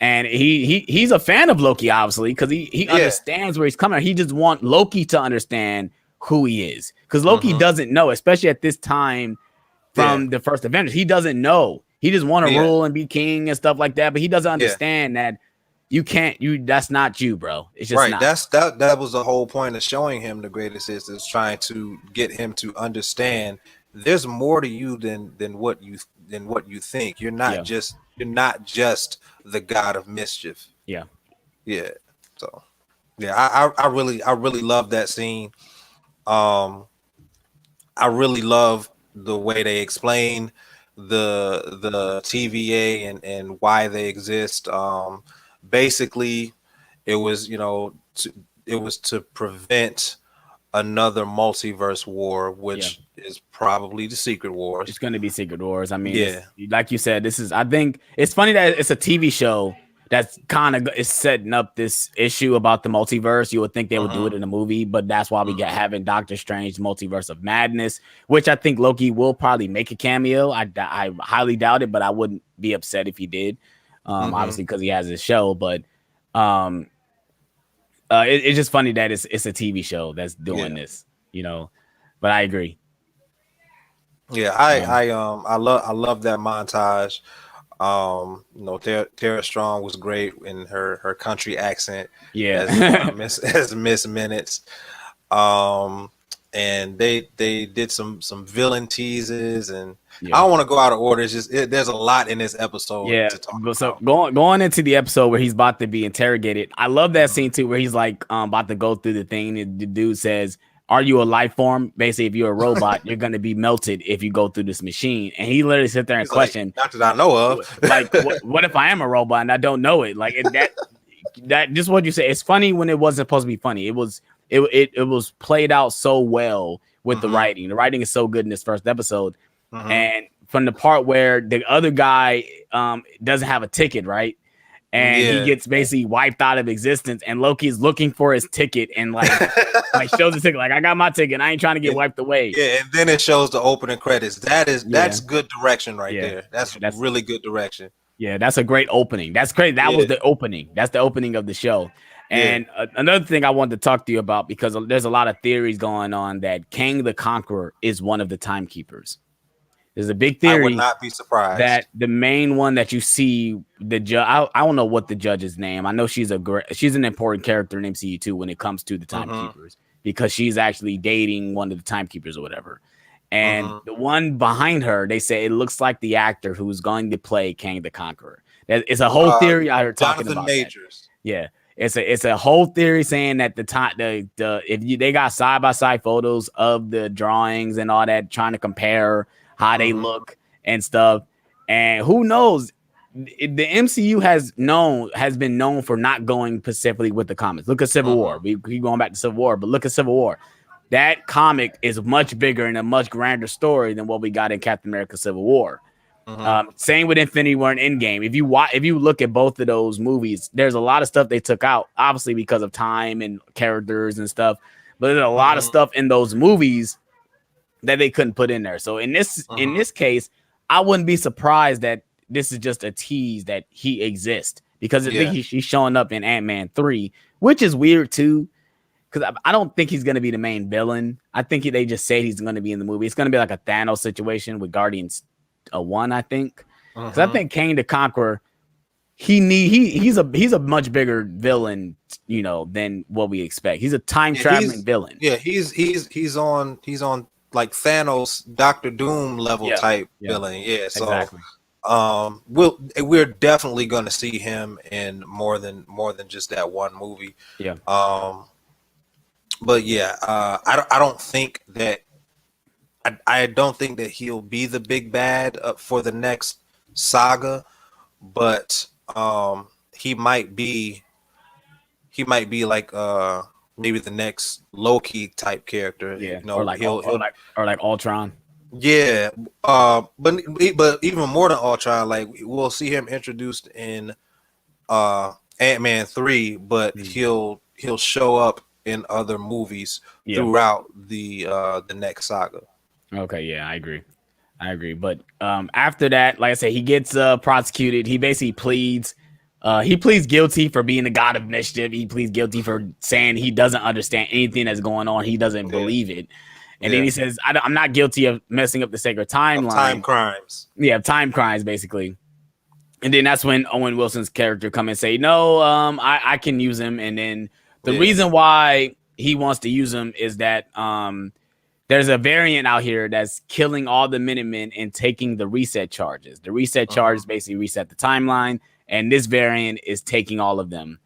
And he's a fan of Loki, obviously, because he understands where he's coming. He just wants Loki to understand who he is, because Loki doesn't know, especially at this time from the first Avengers. He doesn't know. He just want to rule and be king and stuff like that, but he doesn't understand that you can't. That's not you, bro. It's just not. That was the whole point of showing him the greatest is trying to get him to understand there's more to you than what you think. You're not just the god of mischief. Yeah. So I really love that scene. I really love the way they explain the TVA and why they exist. Basically, it was to prevent another multiverse war, which is probably the Secret Wars. It's going to be Secret Wars. I mean, like you said, I think it's funny that it's a TV show that's kind of is setting up this issue about the multiverse. You would think they would do it in a movie, but that's why we having Doctor Strange Multiverse of Madness, which I think Loki will probably make a cameo. I highly doubt it, but I wouldn't be upset if he did, obviously because he has his show. But it's just funny that it's a TV show that's doing this, But I agree. Yeah, I love that montage. Tara Strong was great in her country accent. As Miss Minutes. And they did some villain teases, and I don't want to go out of order. It's just there's a lot in this episode. To talk about. Going into the episode where he's about to be interrogated, I love that scene too, where he's like about to go through the thing. And the dude says, "Are you a life form?" Basically, if you're a robot, you're gonna be melted if you go through this machine. And he literally sit there and question, "Not that I know of." Like, what if I am a robot and I don't know it? Like that just what you say. It's funny when it wasn't supposed to be funny. It was played out so well with the writing. The writing is so good in this first episode. And from the part where the other guy doesn't have a ticket, right? And he gets basically wiped out of existence, and Loki's looking for his ticket and like shows the ticket, like, I got my ticket, I ain't trying to get wiped away. Yeah, and then it shows the opening credits. That's good direction right there. That's really good direction. Yeah, that's a great opening. That's great. That was the opening. That's the opening of the show. And another thing I wanted to talk to you about, because there's a lot of theories going on that Kang the Conqueror is one of the timekeepers. There's a big theory. I would not be surprised that the main one that you see, the judge. I don't know what the judge's name. I know she's an important character in MCU too when it comes to the timekeepers, because she's actually dating one of the timekeepers or whatever. And the one behind her, they say it looks like the actor who's going to play Kang the Conqueror. It's a whole theory I heard talking Jonathan about. Majors. That. Yeah. It's a whole theory saying that they got side by side photos of the drawings and all that, trying to compare how they look and stuff. And who knows? The MCU has been known for not going specifically with the comics. Look at Civil War. We keep going back to Civil War, but look at Civil War. That comic is much bigger and a much grander story than what we got in Captain America: Civil War. Same with Infinity War and Endgame. If you look at both of those movies, there's a lot of stuff they took out, obviously because of time and characters and stuff. But there's a lot of stuff in those movies that they couldn't put in there. So in this case, I wouldn't be surprised that this is just a tease that he exists, because I think he's showing up in Ant-Man 3, which is weird too. Because I don't think he's going to be the main villain. I think they just said he's going to be in the movie. It's going to be like a Thanos situation with Guardians 1, I think. Because I think Kang the Conqueror, he's a much bigger villain, than what we expect. He's a time traveling villain. Yeah, he's on like Thanos, Doctor Doom level type villain. Yeah, so exactly. We're definitely going to see him in more than just that one movie. Yeah. But yeah, I don't think that he'll be the big bad for the next saga, but he might be like maybe the next Loki type character. Yeah, or like Ultron. Yeah, but even more than Ultron, like we'll see him introduced in Ant-Man 3, but he'll show up in other movies throughout the next saga. Okay, yeah, I agree. But after that, like I said, he gets prosecuted. He basically pleads guilty for being the god of mischief. He pleads guilty for saying he doesn't understand anything that's going on. He doesn't believe it. And then he says, I'm not guilty of messing up the sacred timeline. Time crimes. Yeah, time crimes, basically. And then that's when Owen Wilson's character come and say, no, I can use him. And then the reason why he wants to use him is that there's a variant out here that's killing all the Minutemen and taking the reset charges. The reset charges basically reset the timeline, and this variant is taking all of them.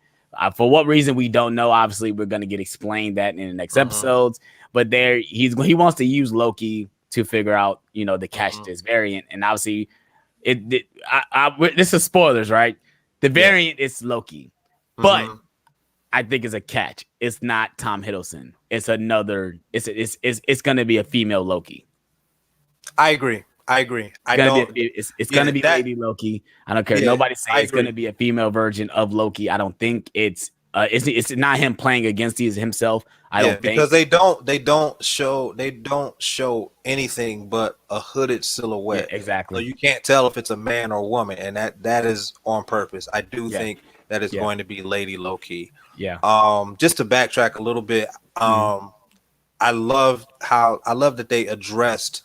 For what reason, we don't know. Obviously, we're going to get explained that in the next episodes. But he wants to use Loki to figure out, to catch this variant. And obviously, this is spoilers, right? The variant is Loki, but I think it's a catch. It's not Tom Hiddleston. It's another. It's going to be a female Loki. I agree. It's going to be Lady Loki. I don't care. Yeah, nobody saying it's going to be a female version of Loki. I don't think it's not him playing against himself. I don't think, because they don't show anything but a hooded silhouette. Yeah, exactly. So you can't tell if it's a man or woman, and that is on purpose. I do think that it's going to be Lady Loki. Yeah. Just to backtrack a little bit, I love that they addressed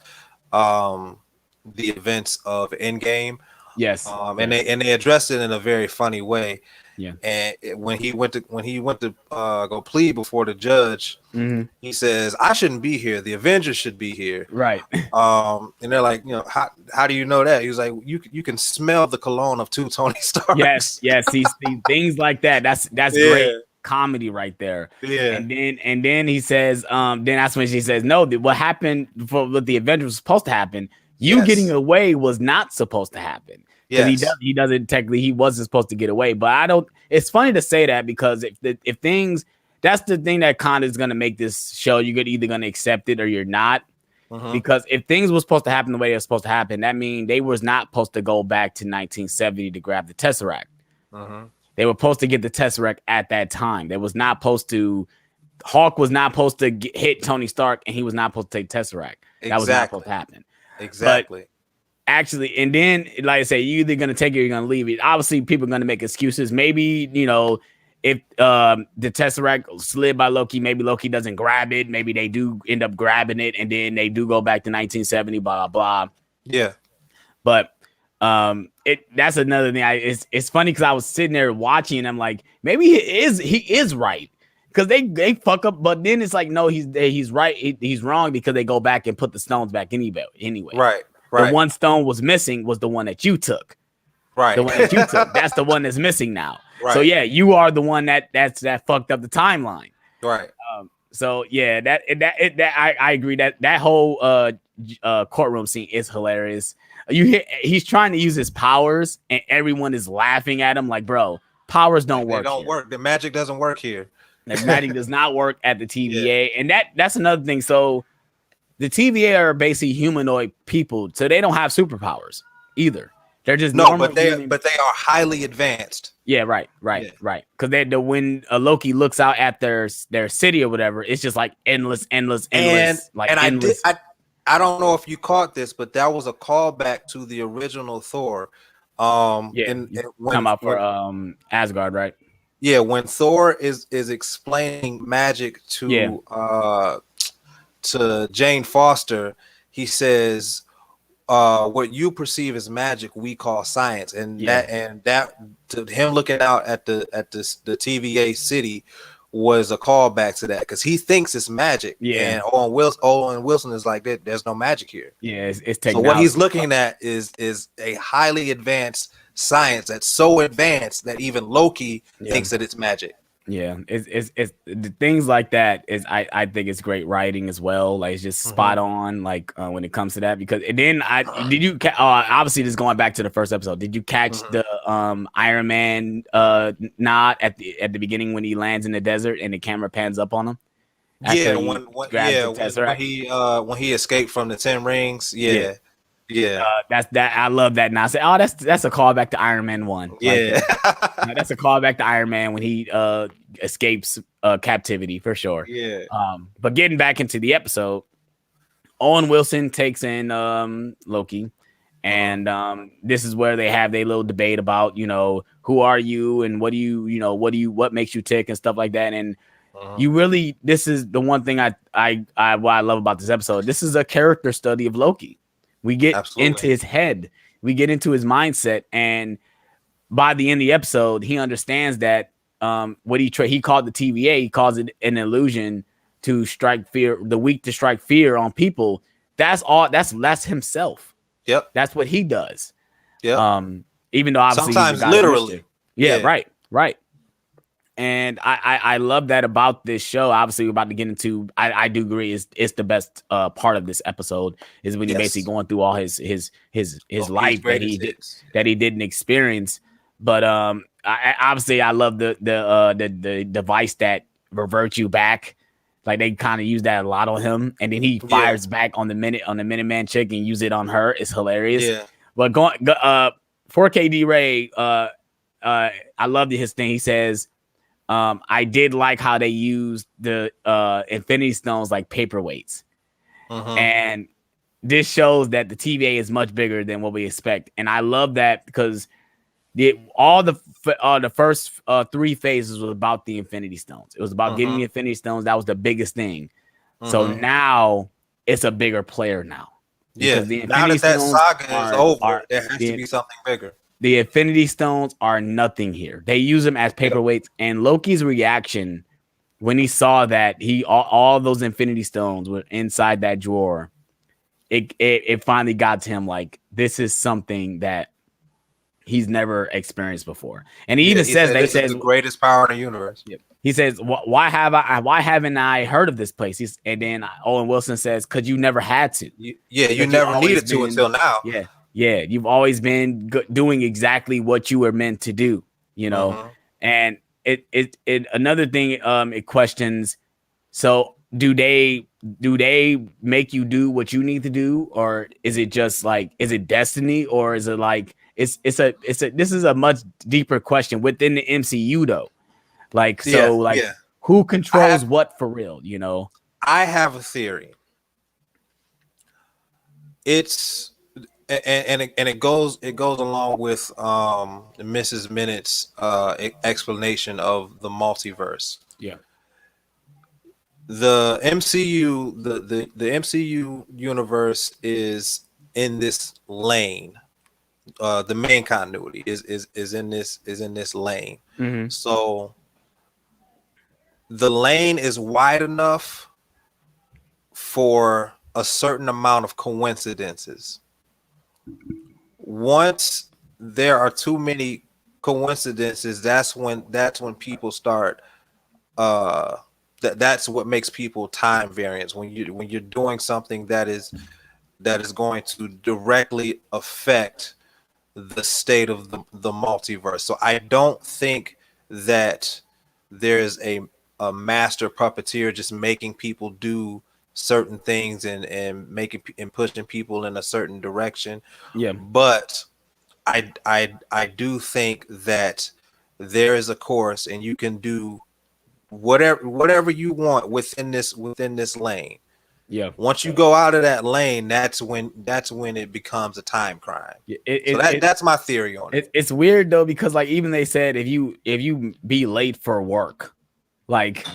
the events of Endgame. Yes. And they addressed it in a very funny way. Yeah. And when he went to go plead before the judge, he says, "I shouldn't be here. The Avengers should be here." Right. And they're like, how do you know that? He was like, you can smell the cologne of two Tony Starks. Yes. These things like that. That's great comedy right there. Yeah. And then he says, then that's when she says, "No, what happened for what the Avengers was supposed to happen. You getting away was not supposed to happen." Yes. He doesn't technically, he wasn't supposed to get away, but it's funny to say that, because if things, that's the thing that kind of is going to make this show, you're either going to accept it or you're not. Because if things were supposed to happen the way they were supposed to happen, that means they was not supposed to go back to 1970 to grab the Tesseract. They were supposed to get the Tesseract at that time. They was not supposed to, Hulk was not supposed to hit Tony Stark, and he was not supposed to take Tesseract. That was not supposed to happen. Exactly. But actually, and then, like I say, you're either going to take it or you're going to leave it. Obviously, people are going to make excuses. Maybe, if the Tesseract slid by Loki, maybe Loki doesn't grab it. Maybe they do end up grabbing it, and then they do go back to 1970, blah, blah, blah. Yeah. But that's another thing. It's funny because I was sitting there watching, and I'm like, maybe he is right. Because they fuck up, but then it's like, no, he's right. He's wrong, because they go back and put the stones back anyway. Right. The one stone was missing was the one that you took. Right. The one that you took. That's the one that's missing now. Right. So yeah, you are the one that fucked up the timeline. Right. So yeah, I agree that whole courtroom scene is hilarious. He's trying to use his powers, and everyone is laughing at him like, bro, powers don't work. They don't here. work. The magic doesn't work here. The magic does not work at the TVA, and that's another thing. So the TVA are basically humanoid people, so they don't have superpowers either. They're just normal. But they are highly advanced. Yeah, right. Because when Loki looks out at their city or whatever, it's just like endless. And endless. I don't know if you caught this, but that was a callback to the original Thor. Come out for Asgard, right? Yeah, when Thor is explaining magic to Jane Foster, he says, what you perceive as magic we call science, and that to him looking out at the TVA city was a callback to that, because he thinks it's magic. And Owen Wilson is like, there's no magic here. It's technology. So what he's looking at is a highly advanced science that's so advanced that even Loki thinks that it's magic. Yeah, it's the things like that is I think it's great writing as well. Like, it's just spot on. Like when it comes to that, because and then obviously this is going back to the first episode. Did you catch the Iron Man nod at the beginning when he lands in the desert and the camera pans up on him? When he escaped from the 10 rings. That's that. I love that. Now I say, oh, that's a callback to Iron Man 1. That's a callback to Iron Man when he escapes captivity for sure. But getting back into the episode, Owen Wilson takes in Loki, and this is where they have their little debate about, who are you and what makes you tick and stuff like that. And this is the one thing what I love about this episode. This is a character study of Loki. We get into his head, we get into his mindset, and by the end of the episode, he understands that what he called the TVA, he calls it an illusion to strike fear, the weak to strike fear on people. That's all. That's himself. Yep, that's what he does. Yeah. Even though obviously sometimes literally. Right. And I love that about this show. Obviously, we're about to get into. I do agree. It's the best part of this episode is when he's basically going through all his life that he didn't experience. But I love the device that reverts you back. Like, they kind of use that a lot on him, and then he fires back on the Minuteman chick and use it on her. It's hilarious. Yeah. But 4K D-Ray, I loved his thing. He says, I did like how they used the Infinity Stones like paperweights. And this shows that the TVA is much bigger than what we expect. And I love that because all the first 3 phases was about the Infinity Stones. It was about getting the Infinity Stones. That was the biggest thing. So now it's a bigger player now. Yeah, now that saga is over, there has to be something bigger. The Infinity Stones are nothing here. They use them as paperweights. And Loki's reaction when he saw that all those Infinity Stones were inside that drawer, it finally got to him like, this is something that he's never experienced before. And he even says this is the greatest power in the universe. He says, why haven't I heard of this place? And then Owen Wilson says, because you never had to. You never needed to until now. Yeah, you've always been doing exactly what you were meant to do, And it another thing, it questions. So do they make you do what you need to do, or is it just like, is it destiny, or is it like this is a much deeper question within the MCU though. Like, who controls what for real? I have a theory. It's and it goes along with Mrs. Minutes explanation of the multiverse. The MCU the MCU universe is in this lane. The main continuity is in this lane. So the lane is wide enough for a certain amount of coincidences. Once there are too many coincidences. That's when people start that's what makes people time variance. When you're doing something that is going to directly affect the state of the multiverse. So I don't think that there's a master puppeteer just making people do certain things and making and pushing people in a certain direction. Yeah. But I do think that there is a course and you can do whatever you want within this lane. Yeah. Once you go out of that lane, that's when it becomes a time crime. So that's my theory on it. It's weird though, because like even they said if you be late for work, like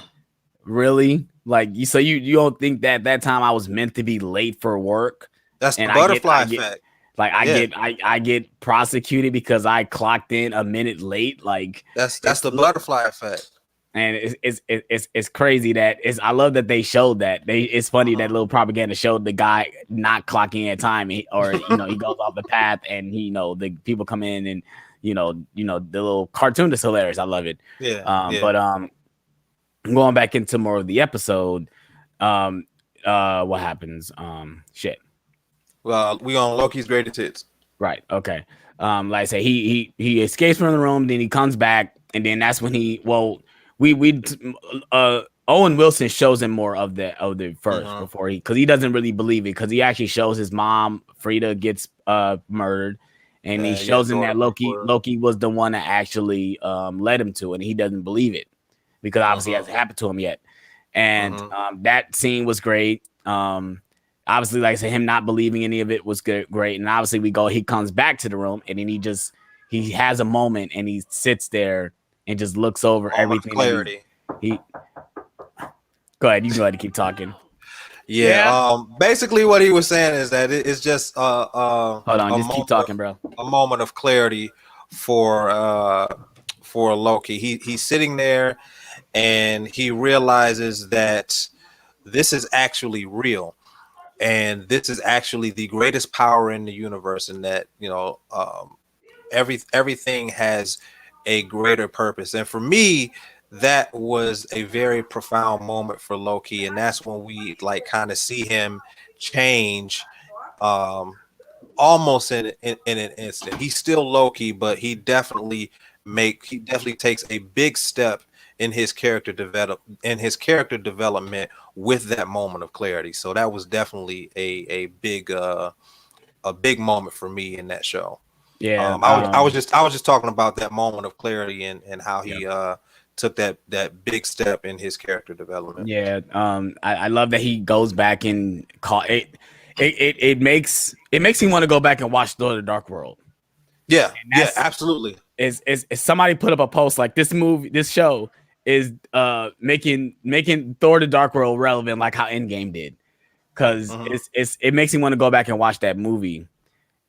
really, like you don't think that time I was meant to be late for work? That's the And butterfly effect. Like I get prosecuted because I clocked in a minute late. Like That's the butterfly effect. And it's crazy that I love that they showed that. It's funny that little propaganda showed the guy not clocking at time, or he goes off the path, and the people come in, and the little cartoon is hilarious. I love it. Yeah. But going back into more of the episode, what happens? Shit. Well, we on Loki's greatest hits. Right. Okay. Like I say, he escapes from the room, then he comes back, and then that's when Owen Wilson shows him more of the first before because he doesn't really believe it, because he actually shows his mom Frida gets murdered, and he shows him that Loki was the one that actually led him to it, and he doesn't believe it because obviously it hasn't happened to him yet. And that scene was great. Obviously, like I said, him not believing any of it was great. And obviously he comes back to the room, and then he has a moment, and he sits there and just looks over everything. Clarity. Go ahead. You go ahead and keep talking. Yeah. Basically, what he was saying is that it's just hold on. Just keep talking, bro. A moment of clarity for Loki. He's sitting there, and he realizes that this is actually real, and this is actually the greatest power in the universe, and that everything has a greater purpose. And for me, that was a very profound moment for Loki, and that's when we kind of see him change almost in an instant. He's still Loki, but he definitely takes a big step in his character development with that moment of clarity. So that was definitely a big moment for me in that show. Yeah, I was just talking about that moment of clarity and how he took that big step in his character development. Yeah, I love that he goes back and call it. It makes me want to go back and watch Thor: The Dark World. Yeah, absolutely. Is somebody put up a post like this show is making Thor: The Dark World relevant, like how Endgame did, because it makes me want to go back and watch that movie.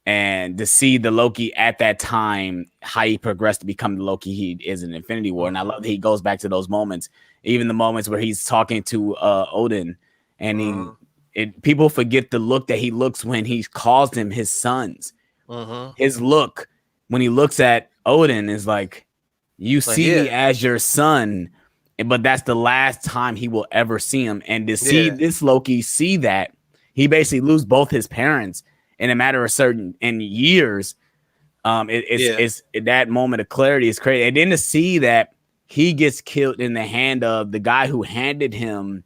And to see the Loki at that time, how he progressed to become the Loki he is in Infinity War. And I love that he goes back to those moments, even the moments where he's talking to Odin, and people forget the look that he looks when he calls them his sons. His look when he looks at Odin is like, you see me as your son, but that's the last time he will ever see him. And to see this Loki see that, he basically lose both his parents in a matter of years. It's that moment of clarity is crazy. And then to see that he gets killed in the hand of the guy who handed him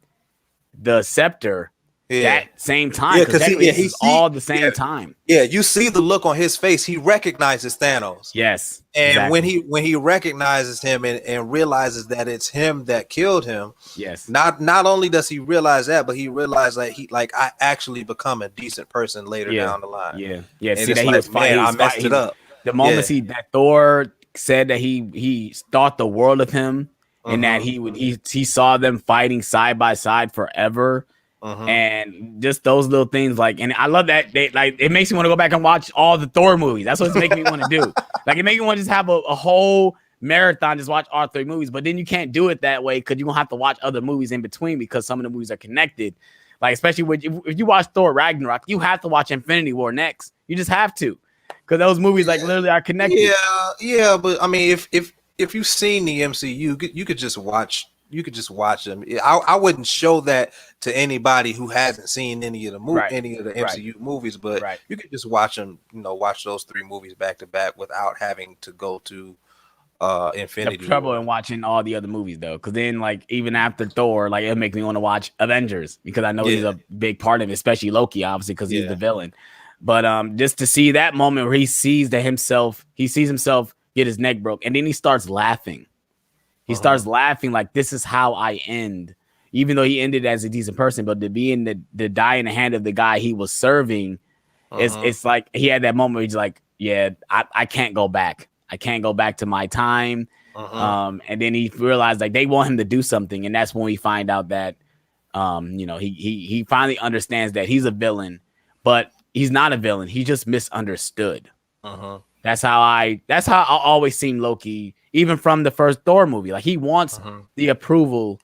the scepter that same time, because he's all the same time. Yeah, you see the look on his face. He recognizes Thanos. Yes, and exactly. when he recognizes him and realizes that it's him that killed him. Yes, not only does he realize that, but he realized that I actually become a decent person later down the line. Yeah. And see that he was fighting. I messed it up. The moment that Thor said that he thought the world of him, and that he saw them fighting side by side forever. And just those little things, and I love that it makes me want to go back and watch all the Thor movies. That's what it's making me want to do. It makes me want to just have a whole marathon, just watch all 3 movies. But then you can't do it that way, because you're gonna have to watch other movies in between, because some of the movies are connected. Especially if you watch Thor Ragnarok, you have to watch Infinity War next. You just have to, because those movies like literally are connected. Yeah, but I mean, if you've seen the MCU, you could just watch. You could just watch them. I wouldn't show that to anybody who hasn't seen any of the MCU movies, but you could just watch them. Watch those 3 movies back to back without having to go to Infinity The trouble War. in watching all the other movies though, because then like even after Thor, like it makes me want to watch Avengers because I know he's a big part of it, especially Loki, obviously because he's the villain. But just to see that moment where he sees himself get his neck broke, and then he starts laughing. He starts laughing like this is how I end, even though he ended as a decent person. But to be in the die in the hand of the guy he was serving, it's like he had that moment where he's like, yeah, I can't go back. I can't go back to my time. And then he realized like they want him to do something, and that's when we find out that he finally understands that he's a villain, but he's not a villain. He just misunderstood. That's how I always seen Loki, even from the first Thor movie. Like he wants the approval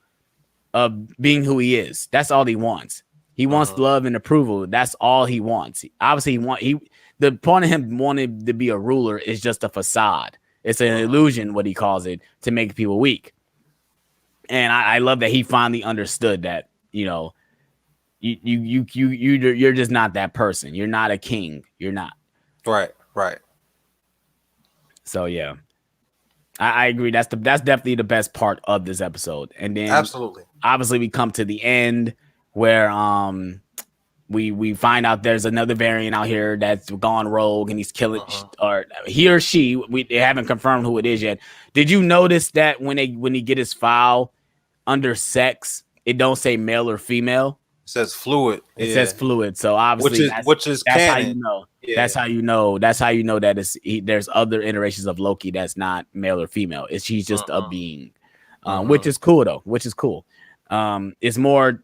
of being who he is. That's all he wants. He wants love and approval. That's all he wants. Obviously, the point of him wanting to be a ruler is just a facade. It's an illusion, what he calls it, to make people weak. And I love that he finally understood that, you're just not that person. You're not a king. You're not. Right. So yeah, I agree. That's definitely the best part of this episode. And then absolutely, obviously, we come to the end where we find out there's another variant out here that's gone rogue and he's killing, or he or she. They haven't confirmed who it is yet. Did you notice that when he get his file under sex, it don't say male or female? It says fluid. It says fluid. So obviously, that's how you know. Yeah. That's how you know. That's how you know that there's other iterations of Loki that's not male or female. She's just a being, which is cool though. Which is cool. It's more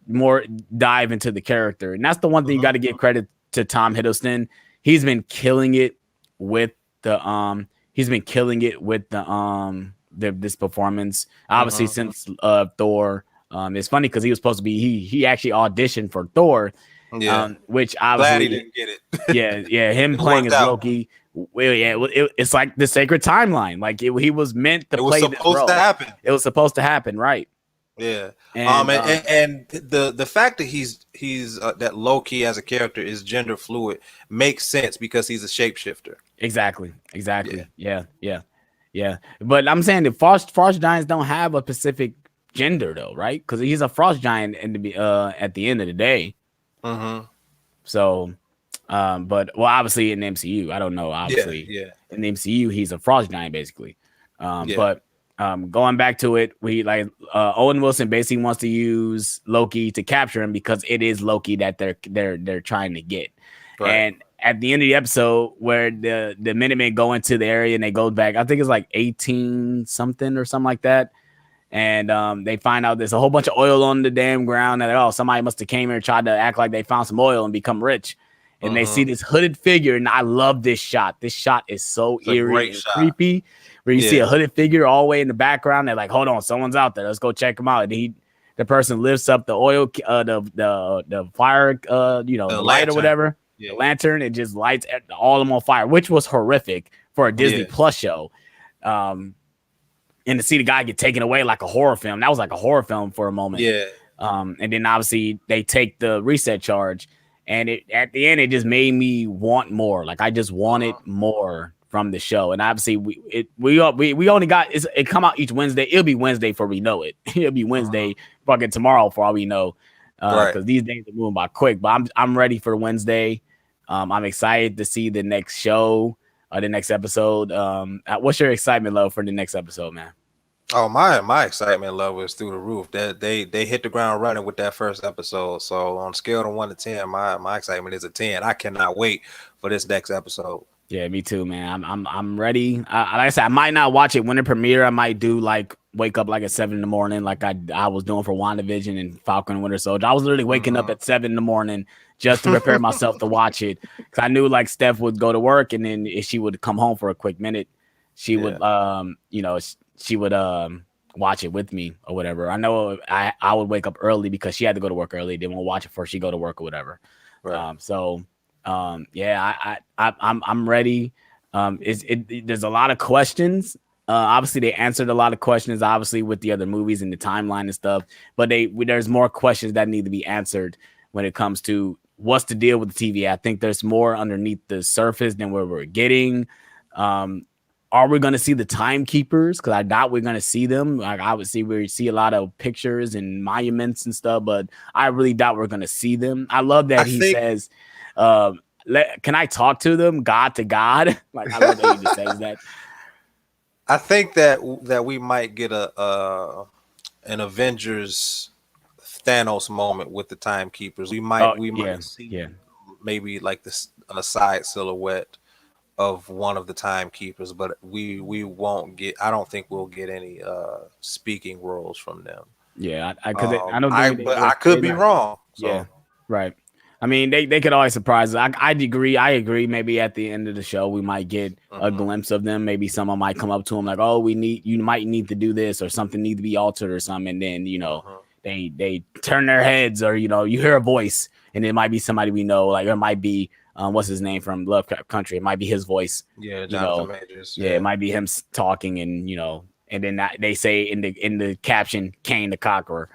dive into the character, and that's the one thing you got to give credit to Tom Hiddleston. He's been killing it with the this performance. Obviously, since Thor. It's funny because he was supposed to be he actually auditioned for Thor, which obviously glad he didn't get it. yeah, him playing as Loki. Well, yeah, it's like the sacred timeline. Like he was meant to play this role. It was supposed to happen, right? Yeah. And the fact that he's that Loki as a character is gender fluid makes sense because he's a shapeshifter. Exactly. Yeah. But I'm saying the frost giants don't have a specific gender though, right? Because he's a frost giant at the end of the day. So but obviously in the MCU, I don't know. Obviously, in the MCU, he's a frost giant basically. But going back to it, we Owen Wilson basically wants to use Loki to capture him because it is Loki that they're trying to get. Right. And at the end of the episode, where the Minutemen go into the area and they go back, I think it's like 18 something or something like that. And they find out there's a whole bunch of oil on the damn ground. And somebody must have came here and tried to act like they found some oil and become rich. And they see this hooded figure, and I love this shot. This shot is so eerie and creepy. Where you see a hooded figure all the way in the background. They're like, "Hold on, someone's out there. Let's go check him out." And the person lifts up the oil, the fire, the light or whatever, the lantern. It just lights all of them on fire, which was horrific for a Disney Plus show. And to see the guy get taken away like a horror film, that was like a horror film for a moment. Yeah. And then obviously they take the reset charge, and at the end it just made me want more. Like I just wanted more from the show. And obviously we only got it come out each Wednesday. It'll be Wednesday before we know it. It'll be Wednesday fucking tomorrow for all we know. Because these days are moving by quick. But I'm ready for Wednesday. I'm excited to see the next show. The next episode. What's your excitement level for the next episode, man? Oh, my excitement level is through the roof. That they hit the ground running with that first episode. So on a scale of 1 to 10, my excitement is a 10. I cannot wait for this next episode. Yeah, me too, man. I'm ready. Like I said, I might not watch it when it premiere. I might do wake up at 7 a.m, like I was doing for WandaVision and Falcon and Winter Soldier. I was literally waking up at 7 a.m. just to prepare myself to watch it, because I knew Steph would go to work, and then if she would come home for a quick minute, she would she would watch it with me or whatever. I know I would wake up early because she had to go to work early. Then we'll watch it before she go to work or whatever. Right. I'm ready. There's a lot of questions. Obviously, they answered a lot of questions, obviously, with the other movies and the timeline and stuff. But there's more questions that need to be answered when it comes to what's the deal with the TVA. I think there's more underneath the surface than what we're getting. Are we going to see the timekeepers? Because I doubt we're going to see them. Like I would see, we see a lot of pictures and monuments and stuff, but I really doubt we're going to see them. I love that he says, "Can I talk to them, God to God?" Like I love that he just says that. I think that we might get an Avengers Thanos moment with the timekeepers. We might see maybe like a side silhouette of one of the timekeepers, but we won't get. I don't think we'll get any speaking roles from them. Yeah, I don't think. But I could be wrong. So. Yeah, right. I mean, they could always surprise us. I agree. I agree. Maybe at the end of the show, we might get a glimpse of them. Maybe someone might come up to them like, "Oh, you might need to do this, or something need to be altered, or something." And then they turn their heads, or you hear a voice, and it might be somebody we know. Like it might be what's his name from Lovecraft Country. It might be his voice. Yeah, Jonathan Majors. Yeah, it might be him talking, and and then they say in the caption, "Kane the Conqueror,"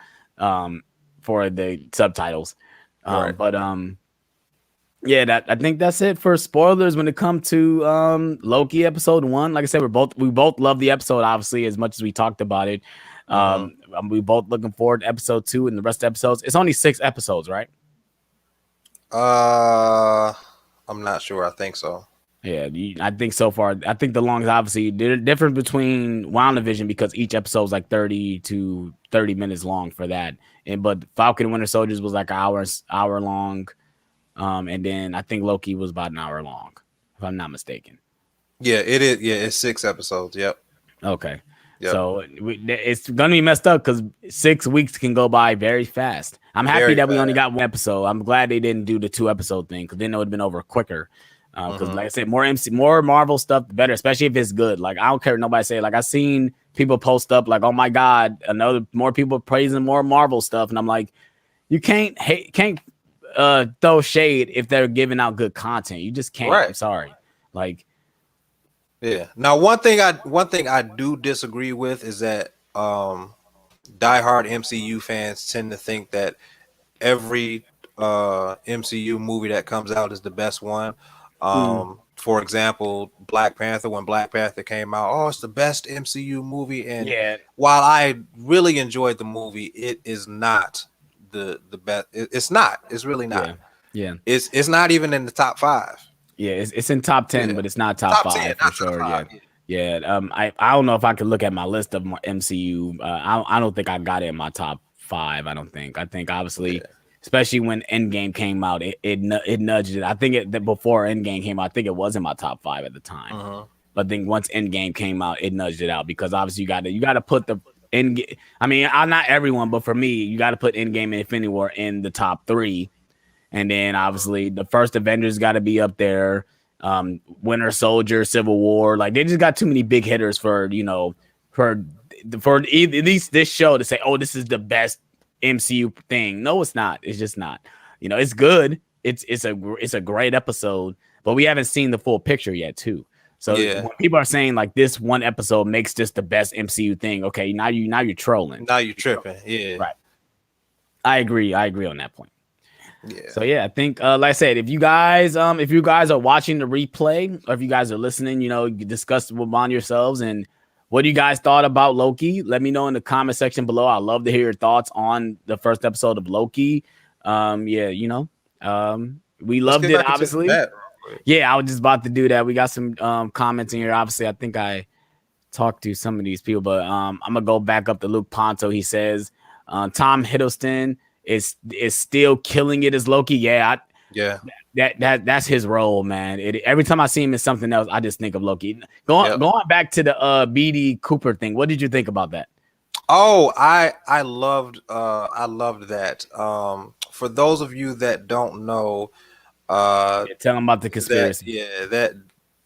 for the subtitles. Right. But yeah, I think that's it for spoilers when it comes to Loki episode 1. Like I said, we both love the episode, obviously, as much as we talked about it. We both looking forward to episode 2 and the rest of the episodes. It's only 6 episodes, right? I'm not sure. I think so. Yeah, I think so far. I think the longest, obviously, the difference between WandaVision, because each episode is like 30 to 30 minutes long for that. But Falcon and Winter Soldiers was like an hour long. And then I think Loki was about an hour long, if I'm not mistaken. Yeah, it is. Yeah, it's 6 episodes. Yep. Okay. Yep. So it's going to be messed up because 6 weeks can go by very fast. I'm happy that we only got 1 episode. I'm glad they didn't do the 2 episode thing, because then it would have been over quicker. Because like I said, more Marvel stuff, the better, especially if it's good. Like I don't care what nobody say. Like I seen people post up like, "Oh my God, more people praising more Marvel stuff," and I'm like, you can't throw shade if they're giving out good content. You just can't. Right. I'm sorry. Like, yeah. Now, one thing I do disagree with is that diehard MCU fans tend to think that every MCU movie that comes out is the best one. For example, Black Panther, when Black Panther came out, oh, it's the best MCU movie. And while I really enjoyed the movie, it is not the best. It's not. It's really not. Yeah. It's not even in the top 5. Yeah, it's in top 10, but it's not top 5 10, for sure. Yeah. I don't know if I could look at my list of MCU. I don't think I got it in my top 5. I think obviously. Yeah. Especially when Endgame came out, it nudged it. I think that before Endgame came out, I think it was in my top 5 at the time. But then once Endgame came out, it nudged it out, because obviously you got to put the Endgame. I mean, not everyone, but for me, you got to put Endgame and Infinity War in the top 3, and then obviously the first Avengers got to be up there. Winter Soldier, Civil War, like they just got too many big hitters for at least this show to say, oh, this is the best MCU thing. No, it's not. It's just not. It's good. It's a great episode, but we haven't seen the full picture yet, too. So when people are saying like this one episode makes this the best MCU thing, okay, now you're trolling. Now you're tripping. Yeah, right. I agree on that point. Yeah. So I think like I said, if you guys are watching the replay, or if you guys are listening, discuss among yourselves and what you guys thought about Loki. Let me know in the comment section below. I'd love to hear your thoughts on the first episode of Loki. We loved it, obviously. Yeah, I was just about to do that. We got some comments in here. Obviously, I think I talked to some of these people, but I'm gonna go back up to Luke Ponto. He says Tom Hiddleston is still killing it as Loki. Yeah. That's his role, man. Every time I see him in something else, I just think of Loki. Going back to the BD Cooper thing. What did you think about that? Oh, I loved that. For those of you that don't know, tell them about the conspiracy. That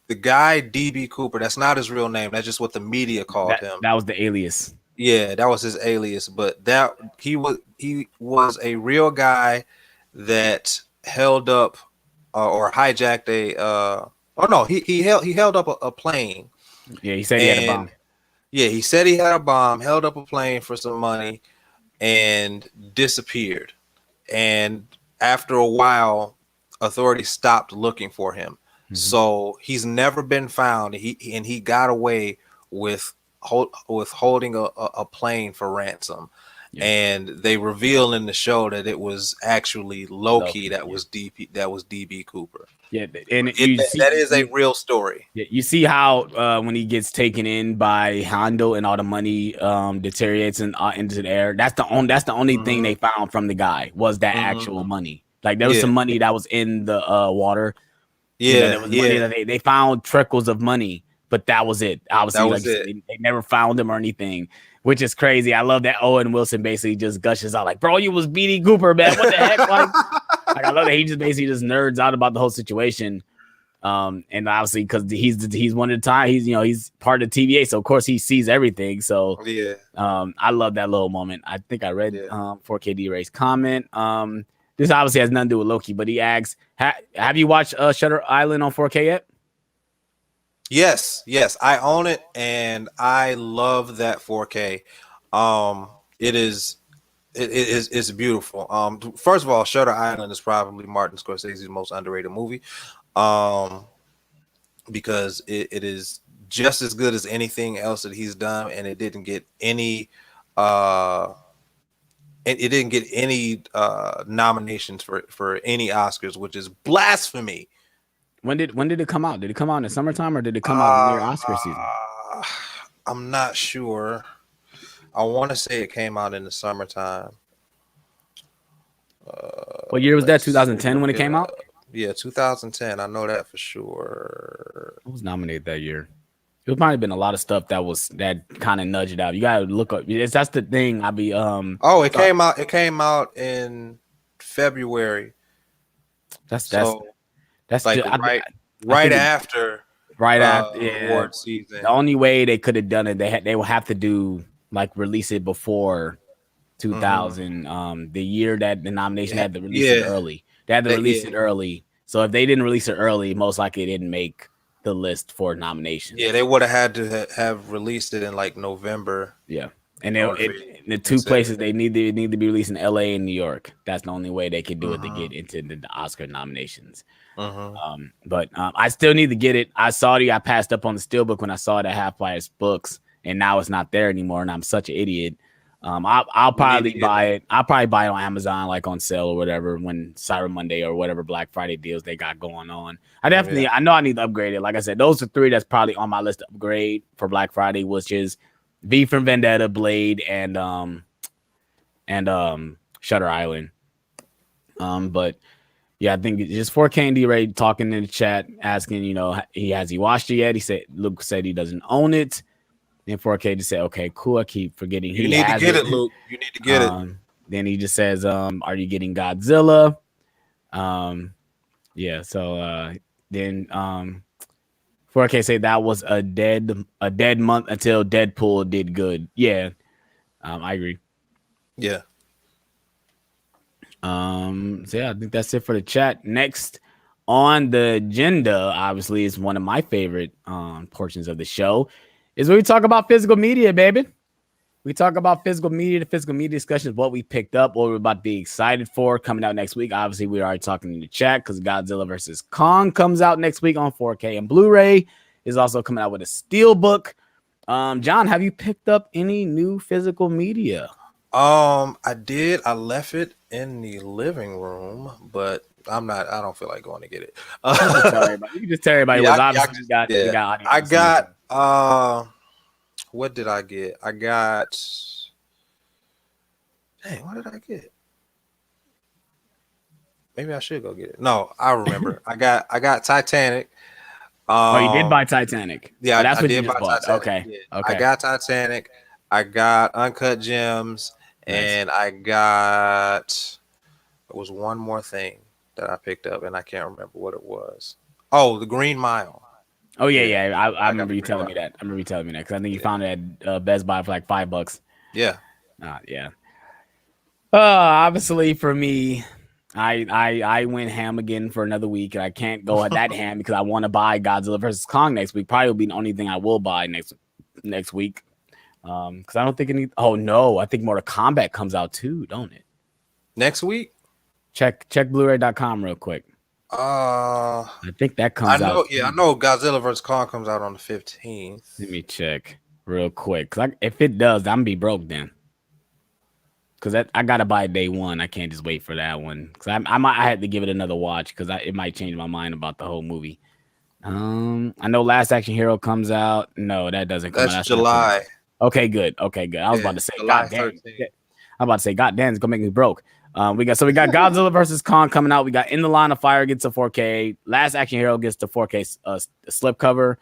the guy DB Cooper, that's not his real name. That's just what the media called him. That was the alias. Yeah, that was his alias. But that he was a real guy that held up or hijacked Oh no, he held up a plane, Yeah, he said he had a and bomb. yeah, he said he had a bomb, held up a plane for some money, and disappeared. And after a while, authorities stopped looking for him. Mhm. So he's never been found. He got away with holding a plane for ransom. Yeah, And they reveal in the show that it was actually Loki Loki. that Yeah, was DB Cooper. yeah, and It, that is a real story. yeah, you see how when he gets taken in by Hondo and all the money deteriorates into the air. That's the only thing Hmm. they found from the guy was that Hmm. actual money. Like there was Yeah, some money that was in the water. There yeah, was money yeah. that they found trickles of money, but that was it. That Obviously, like was you said, it. they never found him or anything, which is crazy. I love that Owen Wilson basically just gushes out like, "Bro, you was BD Cooper, man. What the heck?" Like I love that he just basically just nerds out about the whole situation. And obviously because he's one of the time he's part of the TVA, so of course he sees everything. So Yeah, I love that little moment. I think I read yeah. 4KD Ray's comment. This obviously has nothing to do with Loki, but he asks, have you watched Shutter Island on 4K yet? Yes, yes, I own it, and I love that 4K. It is it's beautiful. First of all, Shutter Island is probably Martin Scorsese's most underrated movie. Um, because it is just as good as anything else that he's done, and it didn't get any uh it didn't get any nominations for any Oscars, which is blasphemy. When did it come out? Did it come out in the summertime or did it come out near Uh, Oscar season? I'm not sure. I want to say it came out in the summertime. What year was that? Let's 2010 look when it it came out? up. Yeah, 2010. I know that for sure. Who was nominated that year? It was probably been a lot of stuff that kind of nudged out. You gotta look up. That's the thing. I'll be Oh, it so- came out. It came out in February. that's So like just I right think it, after right after, yeah. award season. The only way they could have done it, they would have to do like release it before Hmm. 2000, the year that the nomination Yeah, had to release it yeah, early. They had to release yeah, it early. So if they didn't release it early, most likely it didn't make the list for yeah. nominations. They would have had to have released it in like November Yeah. And in order for it to the be two considered. places they need to be released in LA and New York. That's the only way they could do it to Hmm. get into the Oscar nominations. Hmm. But I still need to get it. I passed up on the Steelbook when I saw it at Half Price Books, and now it's not there anymore. And I'm such an idiot. I'll You need to probably get buy it. it. I'll probably buy it on Amazon, like on sale or whatever, when Cyber Monday or whatever Black Friday deals they got going on. Yeah. I know I need to upgrade it. Like I said, those are three that's probably on my list to upgrade for Black Friday, which is V from Vendetta, Blade, and Shutter Island. But yeah, I think it's just for Candy Ray talking in the chat, asking, he watched it yet? He said Luke said he doesn't own it. And 4K just said, okay, cool. I keep forgetting You he need to has get it. it, Luke. You need to get it. Then he just says, are you getting Godzilla? Yeah, so then 4K say that was a dead month until Deadpool did good. Yeah, I agree. Yeah. So yeah, I think that's it for the chat. Next on the agenda, obviously, is one of my favorite portions of the show, is where we talk about physical media, baby. We talk about physical media, the physical media discussions, what we picked up, what we're about to be excited for coming out next week. Obviously, we're already talking in the chat because Godzilla versus Kong comes out next week on 4K, and Blu-ray is also coming out with a Steelbook. John, have you picked up any new physical media? I did. I left it in the living room, but I don't feel like going to get it. You can just tell everybody Yeah, was obviously we got audio I listeners. got what did I get? I got dang, what did I get? Maybe I should go get it. No, I remember. I got Titanic. Oh, you did buy Titanic. Yeah, Oh, that's I what you did just buy bought. Titanic. Okay. Yeah. Okay. I got Titanic. I got Uncut Gems, Nice. and I got there was one more thing that I picked up, and I can't remember what it was. Oh, the Green Mile. Oh yeah. I got remember the you Green telling me Mile. that. I remember you telling me that because I think you Yeah. found it at Best Buy for like $5. Yeah. Yeah. Obviously for me, I went ham again for another week, and I can't go at that ham because I want to buy Godzilla versus Kong next week. Probably will be the only thing I will buy next week. Because I don't think any. Oh no, I think Mortal Kombat comes out too, don't it? Next week. Check Blu-ray.com real quick. I think that comes out. Yeah, I know Godzilla vs. Kong comes out on the 15th. Let me check real quick. Cause if it does, I'm gonna be broke then. Cause I gotta buy day one. I can't just wait for that one. Cause I had to give it another watch because it might change my mind about the whole movie. I know Last Action Hero comes out. No, that doesn't come out. That's July. Okay, good. I was about to say, God damn. I'm about to say, God damn, it's gonna make me broke. We got Godzilla versus Kong coming out. We got In the Line of Fire gets a 4K. Last Action Hero gets the 4K slipcover.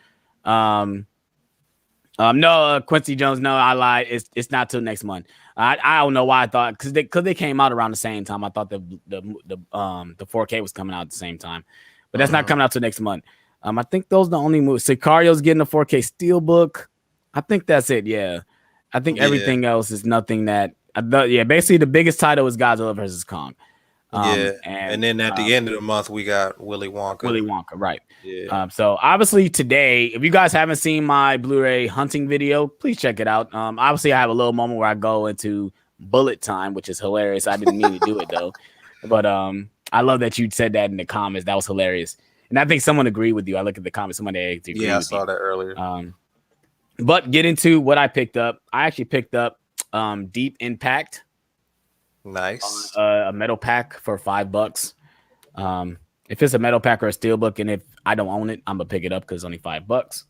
No, Quincy Jones. No, I lied. It's not till next month. I don't know why I thought because they came out around the same time. I thought the 4K was coming out at the same time, but that's not coming out till next month. I think those are the only movies. Sicario's getting a 4K steelbook. I think that's it. Yeah, I think everything else is nothing that. Basically the biggest title is Godzilla versus Kong. And then at the end of the month we got Willy Wonka. Right. Yeah. So obviously today, if you guys haven't seen my Blu-ray hunting video, please check it out. Obviously I have a little moment where I go into bullet time, which is hilarious. I didn't mean to do it though, but I love that you said that in the comments. That was hilarious, and I think someone agreed with you. I look at the comments, somebody agreed. Yeah, I saw that earlier. But get into what I picked up. I actually picked up Deep Impact. Nice. A metal pack for $5. If it's a metal pack or a steelbook, and if I don't own it, I'm gonna pick it up because it's only $5.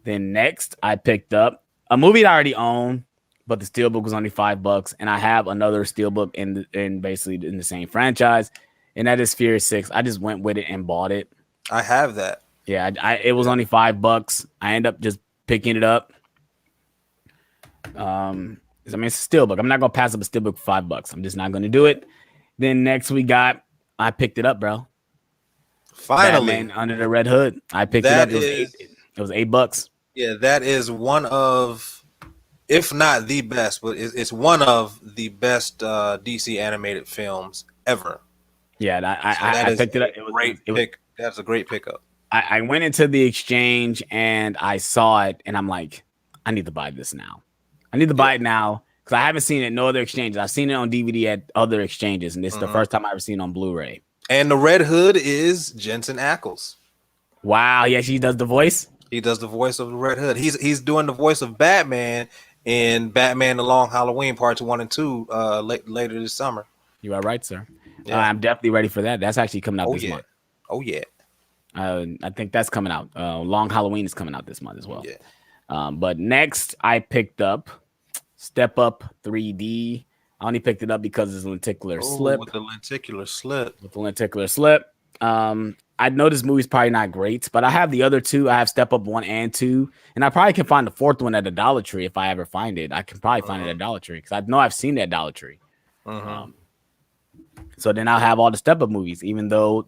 Then next, I picked up a movie that I already own, but the steelbook was only $5, and I have another steelbook in basically in the same franchise, and that is Fear 6. I just went with it and bought it. I have that. Yeah, it was only $5. I end up just picking it up. It's a steelbook. I'm not gonna pass up a steelbook for $5. I'm just not gonna do it. Then next I picked it up, bro. Finally, Batman Under the Red Hood. I picked it up. It was $8. Yeah, that is one of, if not the best, but it's one of the best DC animated films ever. Yeah, I picked it up. That's a great pickup. I went into the exchange and I saw it, and I'm like, I need to buy this now. I need to buy it now because I haven't seen it in no other exchanges. I've seen it on DVD at other exchanges, and this is the first time I've ever seen it on Blu-ray. And the Red Hood is Jensen Ackles. Wow, yeah, she does the voice. He does the voice of the Red Hood. He's doing the voice of Batman in Batman: The Long Halloween Parts 1 and 2 later this summer. You are right, sir. Yeah. I'm definitely ready for that. That's actually coming out this month. Oh yeah. I think that's coming out. Long Halloween is coming out this month as well. Yeah. But next, I picked up Step Up 3D. I only picked it up because it's a lenticular slip. With the lenticular slip. I know this movie's probably not great, but I have the other two. I have Step Up 1 and 2, and I probably can find the fourth one at a Dollar Tree if I ever find it. I can probably find it at Dollar Tree because I know I've seen that Dollar Tree. So then I'll have all the Step Up movies, even though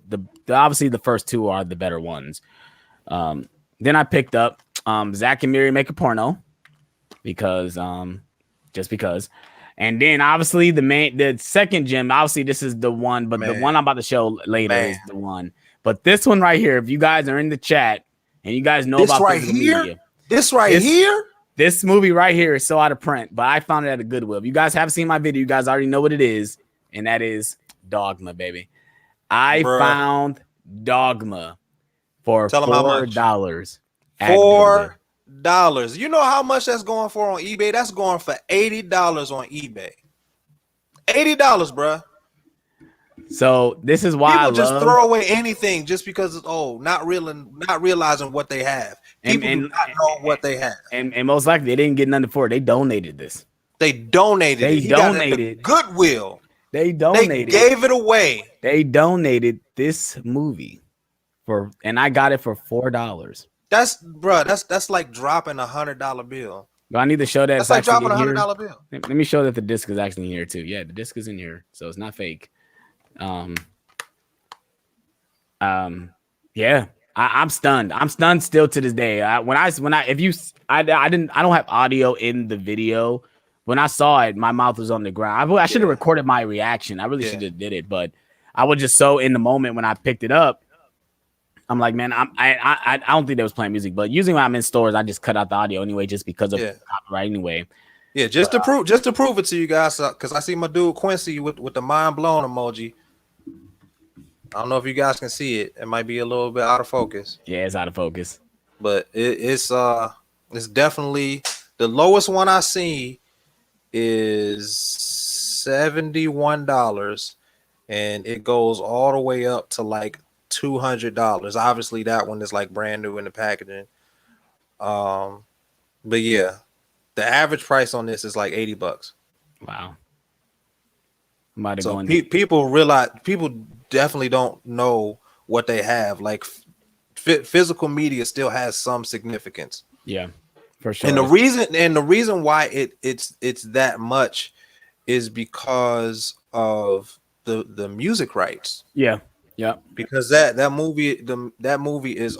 obviously the first two are the better ones. Then I picked up Zack and Miri Make a Porno because just because. And then obviously the second gem, obviously this is the one, but the one I'm about to show later is the one. But this one right here, if you guys are in the chat and you guys know about this here, this movie right here is so out of print, but I found it at a Goodwill. If you guys haven't seen my video, you guys already know what it is, and that is Dogma, baby. I found Dogma for $4. $4. You know how much that's going for on eBay? That's going for $80 on eBay. $80, bro. So this is why people just throw away anything just because it's not realizing what they have. People do not know what they have, and most likely they didn't get nothing for it. They donated this. They donated Goodwill. They gave it away. They donated this movie and I got it for $4. That's like dropping $100 bill. But I need to show that that's like dropping $100 bill. Let me show that the disc is actually in here too. Yeah, the disc is in here, so it's not fake. Yeah, I'm stunned. I'm stunned still to this day. I don't have audio in the video. When I saw it, my mouth was on the ground. I should have recorded my reaction. I really should have did it, but I was just so in the moment when I picked it up. I'm like, man, I don't think they was playing music, but usually when I'm in stores, I just cut out the audio anyway, just because of copyright anyway. Yeah, just to prove it to you guys, because I see my dude Quincy with the mind blown emoji. I don't know if you guys can see it. It might be a little bit out of focus. Yeah, it's out of focus. But it's definitely the lowest one I see is $71, and it goes all the way up to like $200. Obviously, that one is like brand new in the packaging. But yeah, the average price on this is like $80. Wow. So people definitely don't know what they have. Like physical media still has some significance. Yeah, for sure. And the reason why it's that much is because of the music rights. Yeah. Yeah. Because that movie is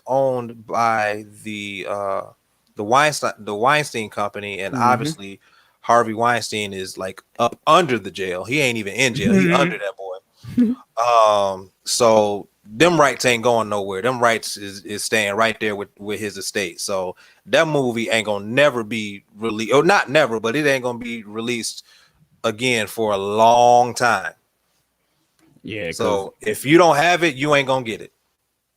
owned by the Weinstein company, and obviously Harvey Weinstein is like up under the jail. He ain't even in jail. He under that boy. So them rights ain't going nowhere. Them rights is staying right there with his estate. So that movie ain't gonna never be released, or not never, but it ain't gonna be released again for a long time. Yeah. So if you don't have it, you ain't gonna get it.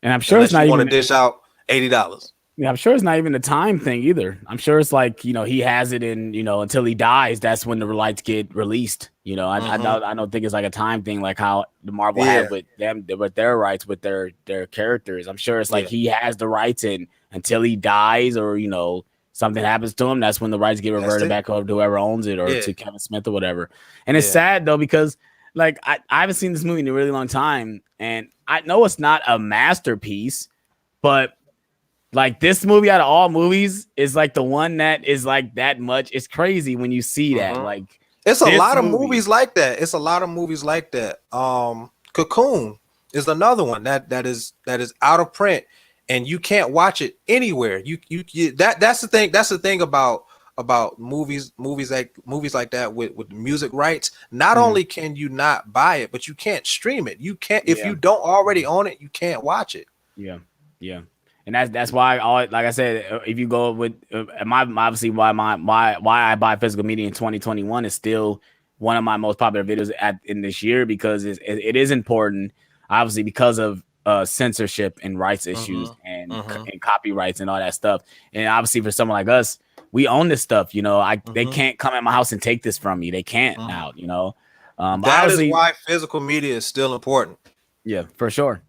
And I'm sure it's not even want to dish out $80. Yeah, I'm sure it's not even a time thing either. I'm sure it's like, he has it in, until he dies. That's when the rights get released. I don't think it's like a time thing, like how the Marvel had with them, with their rights, with their characters. I'm sure it's like he has the rights in until he dies, or something happens to him. That's when the rights get reverted back over to whoever owns it, or to Kevin Smith or whatever. And it's sad though, because like I haven't seen this movie in a really long time, and I know it's not a masterpiece, but like this movie out of all movies is like the one that is like that much. It's crazy when you see that. Like it's a lot of movies like that. Cocoon is another one that is out of print, and you can't watch it anywhere. That's the thing about movies like that with music rights. Not only can you not buy it, but you can't stream it. You can't if you don't already own it, you can't watch it. Yeah. And that's why, like I said, if you go with obviously why I buy physical media in 2021 is still one of my most popular videos in this year, because it is important, obviously, because of censorship and rights issues and copyrights and all that stuff. And obviously for someone like us, we own this stuff. They can't come at my house and take this from me. They can't now. That is why physical media is still important. Yeah, for sure.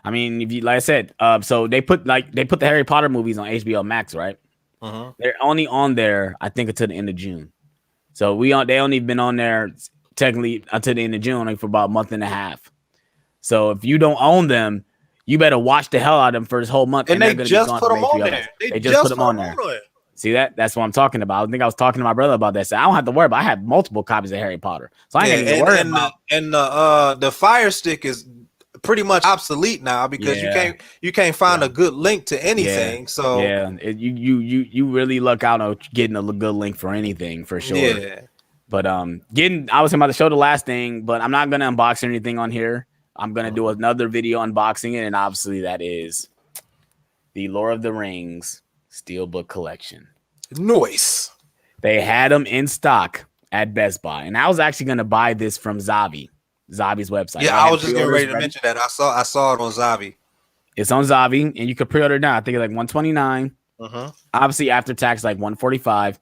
I mean, if you, like I said, so they put the Harry Potter movies on HBO Max, right? They're only on there, I think, until the end of June. So they only been on there technically until the end of June, like for about a month and a half. So if you don't own them, you better watch the hell out of them for this whole month. And they just put them on there. They just put them on there. See that? That's what I'm talking about. I think I was talking to my brother about that. So I don't have to worry about. I have multiple copies of Harry Potter, so I ain't even worried about. And the Fire Stick is pretty much obsolete now, because you can't find a good link to anything. So you really luck out on getting a good link for anything, for sure. Yeah. But I was about to show the last thing, but I'm not gonna unbox anything on here. I'm gonna do another video unboxing it, and obviously that is the Lord of the Rings Steelbook collection. Nice. They had them in stock at Best Buy, and I was actually gonna buy this from Zavi's website. Yeah, I was just getting ready to mention that. I saw it on Zavi. It's on Zavi, and you could pre-order now. I think it's like $129. Obviously, after tax, like $145.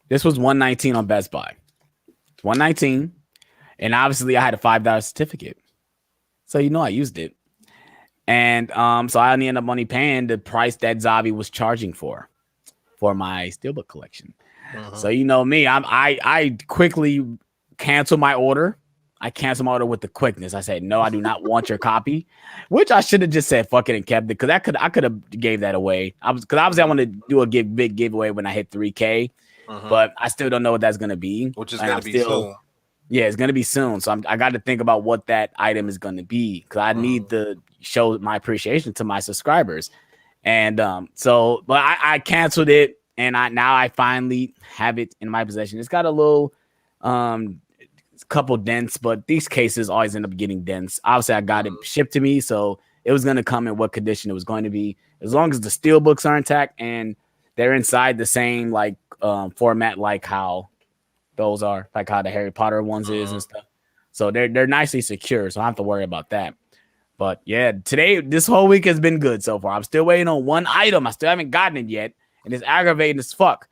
This was $119 on Best Buy. It's $119, and obviously, I had a $5 certificate, so I used it, and so I ended up only paying the price that Zavi was charging for my Steelbook collection. So me, I quickly canceled my order. I canceled my order with the quickness. I said, no, I do not want your copy, which I should have just said, fuck it, and kept it. Cause I could have gave that away. Cause obviously I want to do a big giveaway when I hit 3K, but I still don't know what that's going to be. Which is going to be soon. Yeah, it's going to be soon. So I got to think about what that item is going to be. Cause I need to show my appreciation to my subscribers. And, but I canceled it, and I finally have it in my possession. It's got a little, a couple dents, but these cases always end up getting dents. Obviously, I got it shipped to me, so it was going to come in what condition it was going to be. As long as the steel books are intact and they're inside the same like format, like how those are, like how the Harry Potter ones is and stuff. So they're nicely secure, so I don't have to worry about that. But yeah, this whole week has been good so far. I'm still waiting on one item. I still haven't gotten it yet, and it's aggravating as fuck.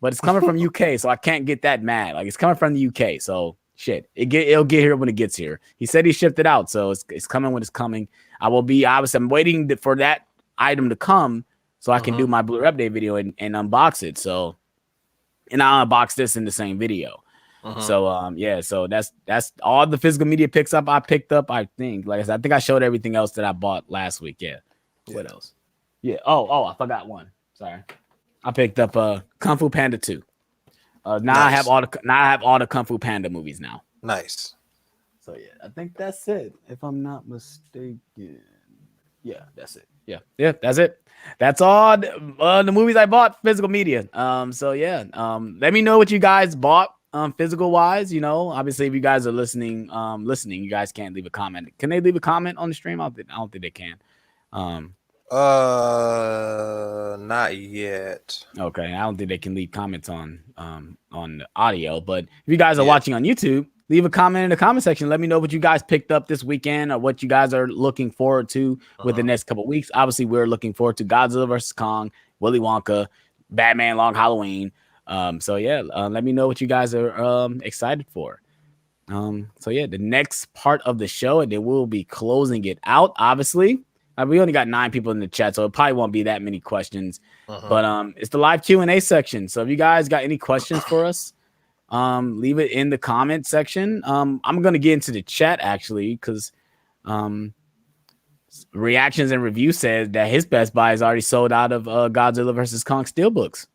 But it's coming from UK, so I can't get that mad. Like, it's coming from the UK, so shit. It'll get here when it gets here. He said he shipped it out, so it's coming when it's coming. Obviously, I'm waiting for that item to come so I can do my Blu-ray update video and unbox it. So, and I'll unbox this in the same video. So so that's all the physical media I picked up. I think, like I said, I think I showed everything else that I bought last week. Yeah. What else? Yeah. I forgot one. Sorry. I picked up Kung Fu Panda 2. Now nice. I have all the Kung Fu Panda movies now. Nice. So yeah, I think that's it. If I'm not mistaken. Yeah, that's it. Yeah, that's it. That's all the movies I bought physical media. So yeah, let me know what you guys bought physical wise. You know, obviously if you guys are listening, you guys can't leave a comment. Can they leave a comment on the stream? I don't think they can. Not yet. Okay, I don't think they can leave comments on the audio, but if you guys are watching on YouTube, leave a comment in the comment section. Let me know what you guys picked up this weekend or what you guys are looking forward to with the next couple of weeks. Obviously, we're looking forward to Godzilla vs. Kong, Willy Wonka, Batman Long Halloween. So yeah, let me know what you guys are excited for. So yeah, the next part of the show, and then we'll be closing it out. Obviously, we only got 9 people in the chat, so it probably won't be that many questions. But it's the live Q&A section. So if you guys got any questions for us, leave it in the comment section. I'm gonna get into the chat actually because reactions and review says that his Best Buy is already sold out of Godzilla vs. Kong steelbooks.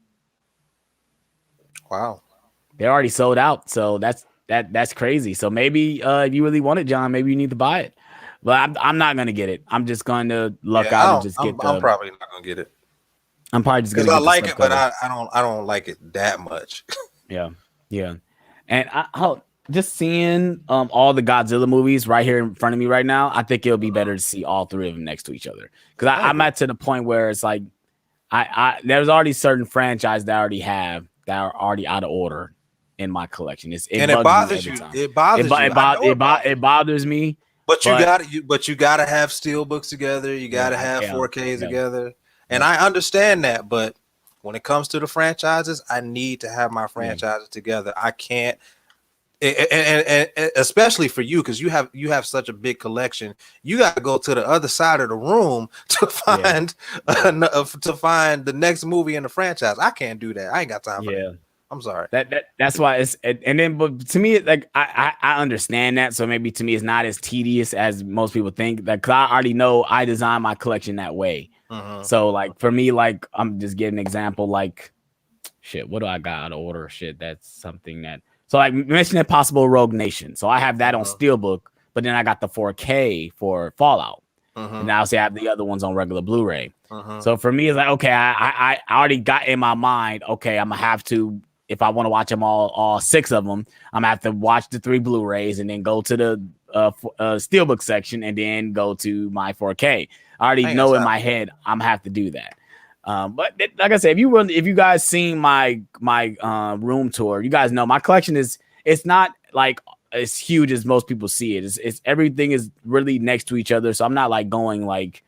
Wow, they're already sold out. So that's crazy. So maybe if you really want it, John, maybe you need to buy it. But I'm not gonna get it. I'm just going to luck out and just get. I'm probably not gonna get it. I'm probably just gonna. I like it, but I don't like it that much. Yeah, and just seeing all the Godzilla movies right here in front of me right now, I think it'll be better to see all 3 of them next to each other because I'm at to the point where it's like there's already certain franchises that I already have that are already out of order in my collection. It bothers you. It bothers me. But you gotta have steelbooks together. You gotta have 4Ks together, and I understand that. But when it comes to the franchises, I need to have my franchises together. I can't, and especially for you because you have such a big collection. You got to go to the other side of the room to find the next movie in the franchise. I can't do that. I ain't got time for that. I'm sorry. That's why it's but to me, like I understand that. So maybe to me, it's not as tedious as most people think. Like, cause I already know I designed my collection that way. So like for me, like I'm just giving an example. Like, shit, what do I got out of order? Shit, that's something that. So like Mission Impossible: Rogue Nation. So I have that on Steelbook, but then I got the 4K for Fallout. And now I have the other ones on regular Blu-ray. So for me, it's like okay, I already got in my mind. Okay, I'm gonna have to. If I want to watch them all 6 of them, I'm gonna have to watch the 3 Blu-rays and then go to the Steelbook section and then go to my 4K. I already know in my head I'm gonna have to do that. But like I said, if you guys seen my room tour, you guys know my collection it's not like as huge as most people see it. It's everything is really next to each other, so I'm not like going like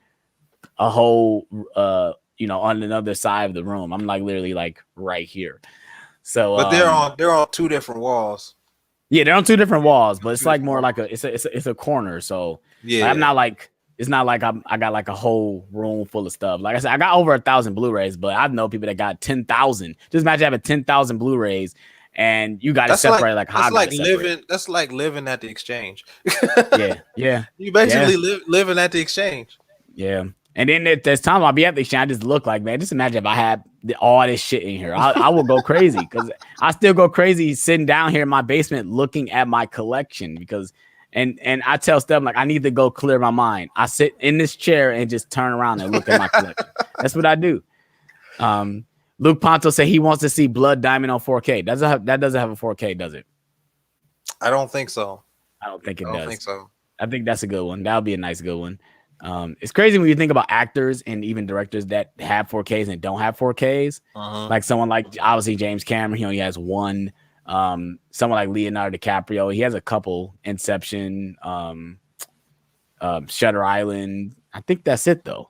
a whole on another side of the room. I'm like literally like right here. So, but they're on 2 different walls. Yeah, they're on 2 different walls, but it's like more like it's a corner. So yeah, I'm not like it's not like I got like a whole room full of stuff. Like I said, I got over 1,000 Blu-rays, but I know people that got 10,000. Just imagine having 10,000 Blu-rays, and you got to separate That's like living at the exchange. yeah. You basically living at the exchange. Yeah. And then there's times I'll be at the exchange. I just look like, man, just imagine if I had all this shit in here. I will go crazy because I still go crazy sitting down here in my basement looking at my collection because and I tell Steph, like, I need to go clear my mind. I sit in this chair and just turn around and look at my collection. That's what I do. Luke Ponto said he wants to see Blood Diamond on 4K. That doesn't have a 4K, does it? I don't think so. I don't think I it don't does. think so. I think that's a good one. That'll be a nice good one. It's crazy when you think about actors and even directors that have 4Ks and don't have 4Ks. Uh-huh. Like someone like obviously James Cameron, he only has one. Someone like Leonardo DiCaprio, he has a couple. Inception, Shutter Island. I think that's it though.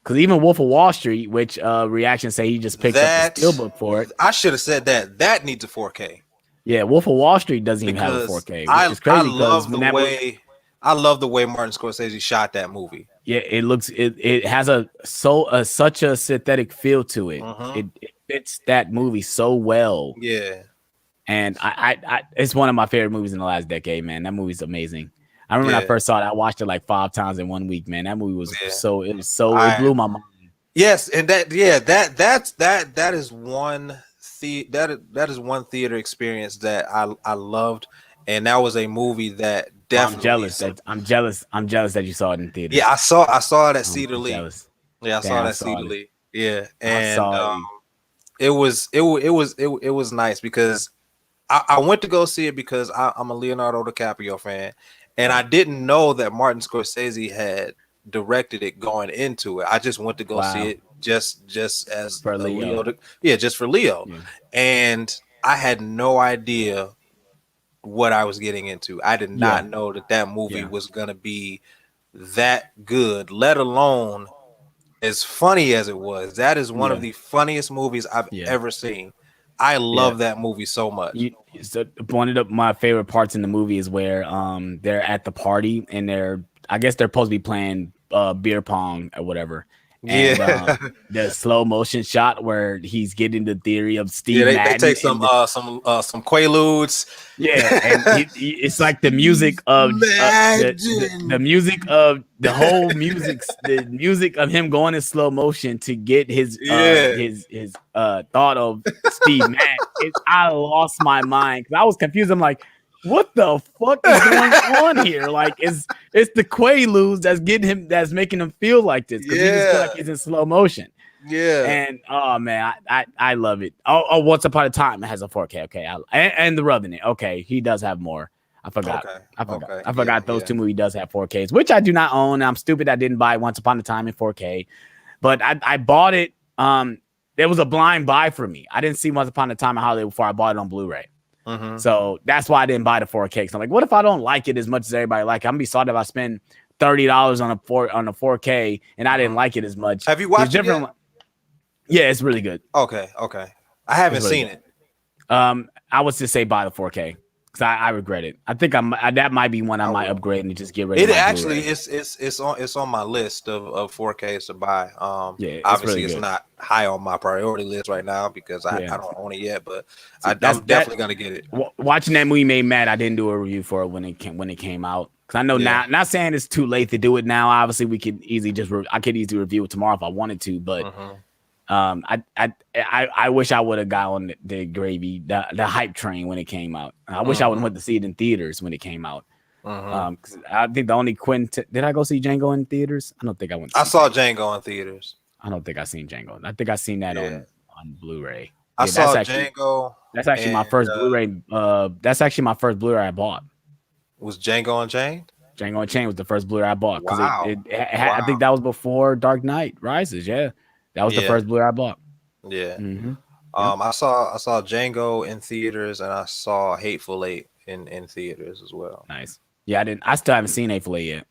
Because even Wolf of Wall Street, which reactions say he just picked up the That steelbook for it. I should have said that. That needs a 4K Yeah, Wolf of Wall Street doesn't even have a because 4K, which I is I crazy because love when the that movie, way I love the way Martin Scorsese shot that movie. yeah, it has such a synthetic feel to it. Uh-huh. It fits that movie so well, Yeah. and I it's one of my favorite movies in the last decade, man. That movie's amazing. I remember when I Yeah. first saw it, I watched it like 5 times in 1 week, man. That movie was Yeah. it I blew my mind. Yes, and that is that is one theater experience that I loved, and that was a movie that Well, I'm definitely jealous that I'm jealous that you saw it in yeah, theaters. I saw it at Cedar I'm Lee. jealous. Yeah, I saw Damn, it I at saw Cedar it. Lee. Yeah, I and saw it. it was nice because I went to go see it because I'm a Leonardo DiCaprio fan, and I Right. didn't know that Martin Scorsese had directed it going into it. I just went to go see Wow. it just as For a Leo. yeah, just for Leo, Yeah. and I had no idea what I was getting into. I did Yeah. not know that that movie Yeah. was gonna be that good, let alone as funny as it was. That is one of Yeah. the funniest movies I've Yeah. ever seen. I Yeah. love that movie so much. So one of my favorite parts in the movie is where they're at the party and I guess they're supposed to be playing beer pong or whatever. Yeah. And the slow motion shot where he's getting the theory of Yeah, Steve they Madden take and some Quaaludes. yeah, and it's like the Steve music of the Madden. music of the whole the music of him going in slow motion to get Yeah. his thought of Steve Madden. I lost my mind because I was confused. I'm like, what the fuck is going on here? Like, it's the Quaaludes that's making him feel like this because he just feel like Yeah. he's in slow motion. Yeah. And oh man, I love it. Oh, Once Upon a Time has a 4K. Okay, and The Revenant. Okay, he does have more. I forgot. Okay. I forgot. Okay. I Yeah. forgot those Yeah. two movies does have 4Ks, which I do not own. I'm stupid. I didn't buy Once Upon a Time in 4K, but I bought it. There was a blind buy for me. I didn't see Once Upon a Time in Hollywood before I bought it on Blu-ray. Mm-hmm. So that's why I didn't buy the 4K. So I'm like, what if I don't like it as much as everybody like it? I'm gonna be sorry if I spend $30 on a 4K and I didn't like it as much. Have you watched it different. yet? Yeah, it's really good. Okay. Okay. I haven't It's really seen good. it. I would just say buy the 4K because I regret it. I think that might be one I might will. upgrade and just get rid It of my actually Blu-ray. it's on my list of 4Ks to buy. Yeah, it's Obviously really it's good. not high on my priority list right now because I Yeah. don't own it yet, but See, I'm definitely gonna get it. Watching that movie made me mad. I didn't do a review for it when it came out because I know Yeah. now. Not saying it's too late to do it now. Obviously, we could easily I could easily review it tomorrow if I wanted to, but. Mhm. I wish I would have got on the gravy, the hype train when it came out. I wish I would have went to see it in theaters when it came out. 'Cause I think the only did I go see Django in theaters? I don't think I went. I saw Django in theaters. I don't think I seen Django. I think I seen that Yeah. on Blu-ray. I Yeah, saw Django. that's actually my and, first Blu-ray. That's actually my first Blu-ray I bought. Was Django Unchained? Django Unchained was the first Blu-ray I bought because Wow. I think that was before Dark Knight Rises. Yeah, that was the Yeah. first Blu-ray I bought. Yeah. Mm-hmm. I saw Django in theaters and I saw Hateful Eight in theaters as well. Nice. Yeah, I still haven't seen Hateful Eight yet.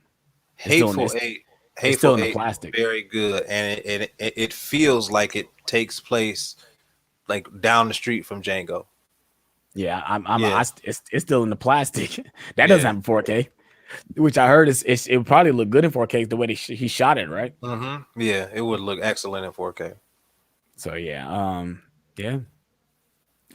Hateful Eight. It's still in the Eight, plastic. very good, and it feels like it takes place like down the street from Django. Yeah, Yeah. it's still in the plastic. That doesn't have a 4K, which I heard it would probably look good in 4K the way he shot it, right? Mm-hmm. Yeah, it would look excellent in 4K. So yeah, yeah.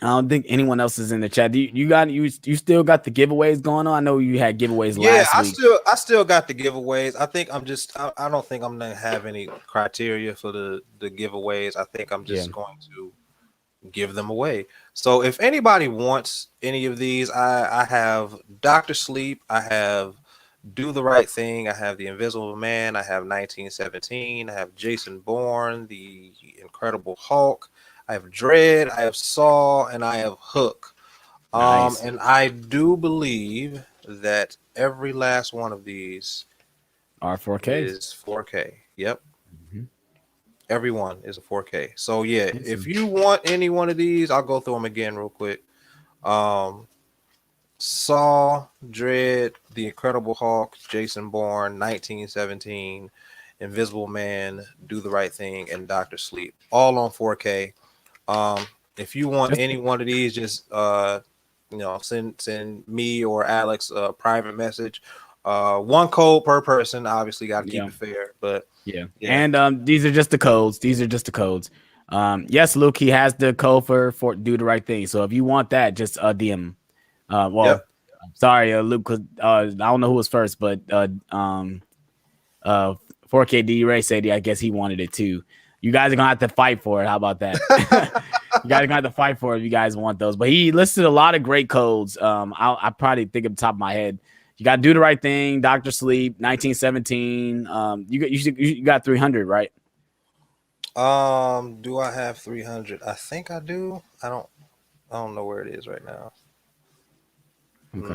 I don't think anyone else is in the chat. You still got the giveaways going on? I know you had giveaways last week. I still got the giveaways. I think I don't think I'm gonna have any criteria for the giveaways. I think I'm just going to give them away. So if anybody wants any of these, I have Dr. Sleep, I have Do the Right Thing, I have The Invisible Man, I have 1917, I have Jason Bourne, The Incredible Hulk, I have Dread, I have Saw, and I have Hook. Nice. And I do believe that every last one of these R4Ks. is 4K. Yep. Mhm. Every one is a 4K. So yeah, if Awesome. you want any one of these, I'll go through them again real quick. Um, Saw, Dread, The Incredible Hulk, Jason Bourne, 1917, Invisible Man, Do the Right Thing, and Doctor Sleep, all on 4K. Um, if you want Just any one of these, just send me or Alex a private message. One code per person. Obviously, got to keep yeah. it fair, but Yeah. yeah, And these are just the codes. These are just the codes. Yes, Luke, he has the code for do the right thing. So if you want that, just DM. yep. Well, sorry, Luke, 'cause, I don't know who was first, but 4KD Ray said I guess he wanted it too. You guys are gonna have to fight for it. How about that? You guys are gonna have to fight for it if you guys want those. But he listed a lot of great codes. I probably think at the top of my head. You got to do the right thing. Doctor Sleep, 1917. You got 300, right? Do I have 300? I think I do. I don't know where it is right now. Okay.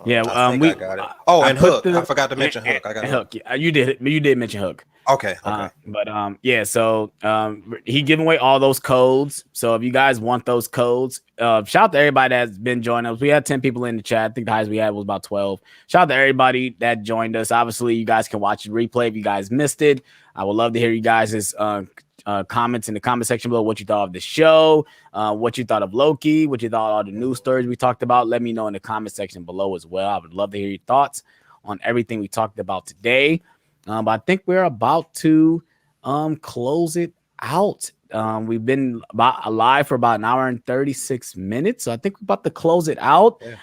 Yeah. I think I We got it. Oh, I and put Hook. I the forgot to mention Hook. I got Hook. Hook. Yeah, you did mention Hook. Okay, okay. But yeah, so he giving away all those codes. So if you guys want those codes, shout out to everybody that's been joining us. We had 10 people in the chat. I think the highest we had was about 12. Shout out to everybody that joined us. Obviously, you guys can watch the replay if you guys missed it. I would love to hear you guys' comments in the comment section below. What you thought of the show, what you thought of Loki, what you thought of all the news stories we talked about. Let me know in the comment section below as well. I would love to hear your thoughts on everything we talked about today. But I think we're about to close it out. We've been live for about an hour and 36 minutes. So I think we're about to close it out. Yeah.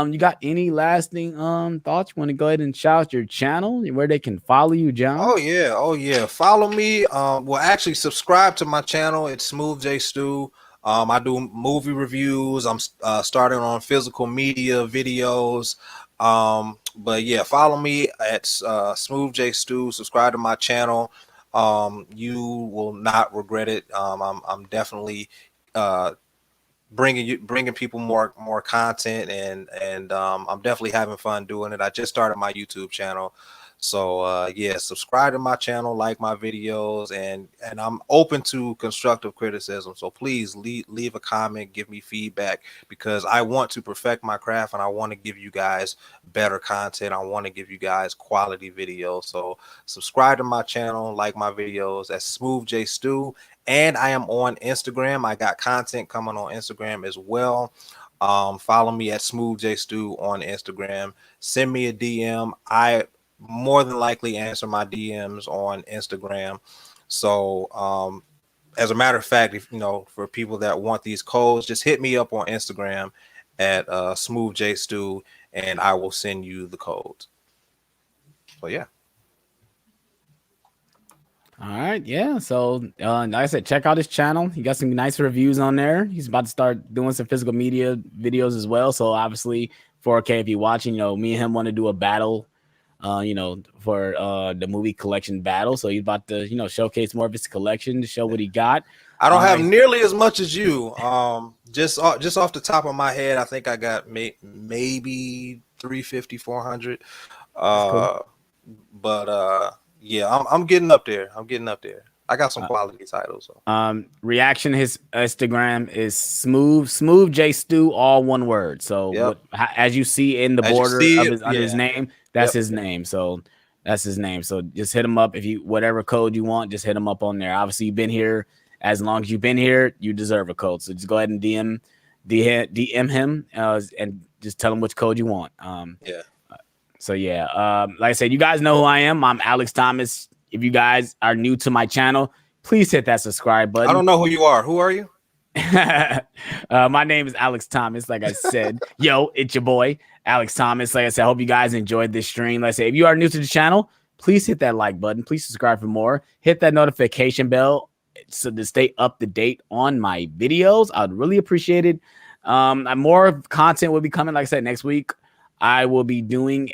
You got any lasting thoughts? You want to go ahead and shout out your channel and where they can follow you, John? Oh yeah. Follow me. Well, actually, subscribe to my channel. It's Smooth J Stew. I do movie reviews. I'm starting on physical media videos. But yeah, follow me at Smooth J Stew. Subscribe to my channel. You will not regret it. I'm definitely bringing people more content, and I'm definitely having fun doing it. I just started my YouTube channel. So yeah, subscribe to my channel, like my videos, and I'm open to constructive criticism. So please leave a comment, give me feedback, because I want to perfect my craft and I want to give you guys better content. I want to give you guys quality videos. So subscribe to my channel, like my videos. That's Smooth J Stew. And I am on Instagram. I got content coming on Instagram as well. Follow me at Smooth J Stew on Instagram. Send me a DM. I more than likely answer my DMs on Instagram. So as a matter of fact, if for people that want these codes, just hit me up on Instagram at Smooth J Stew, and I will send you the codes. So yeah. All right, yeah. So, like I said, check out his channel. He got some nice reviews on there. He's about to start doing some physical media videos as well. So, obviously, 4K, if you're watching, me and him want to do a battle, for the movie collection battle. So, he's about to, showcase more of his collection to show what he got. I don't have nearly as much as you. Just off the top of my head, I think I got maybe 350, 400. Cool. But yeah, I'm getting up there. I got some quality titles. So. Reaction, his Instagram is smooth J Stew, all one word. So as you see in the border of under his name, that's his name. So that's his name. So just hit him up if you whatever code you want, just hit him up on there. Obviously, you've been here as long as you've been here, you deserve a code. So just go ahead and DM him and just tell him which code you want. So yeah, like I said, you guys know who I am. I'm Alex Thomas. If you guys are new to my channel, please hit that subscribe button. I don't know who you are. Who are you? My name is Alex Thomas. Like I said, yo, it's your boy Alex Thomas. Like I said, I hope you guys enjoyed this stream. Like I said, if you are new to the channel, please hit that like button. Please subscribe for more. Hit that notification bell so to stay up to date on my videos. I'd really appreciate it. More content will be coming. Like I said, next week I will be doing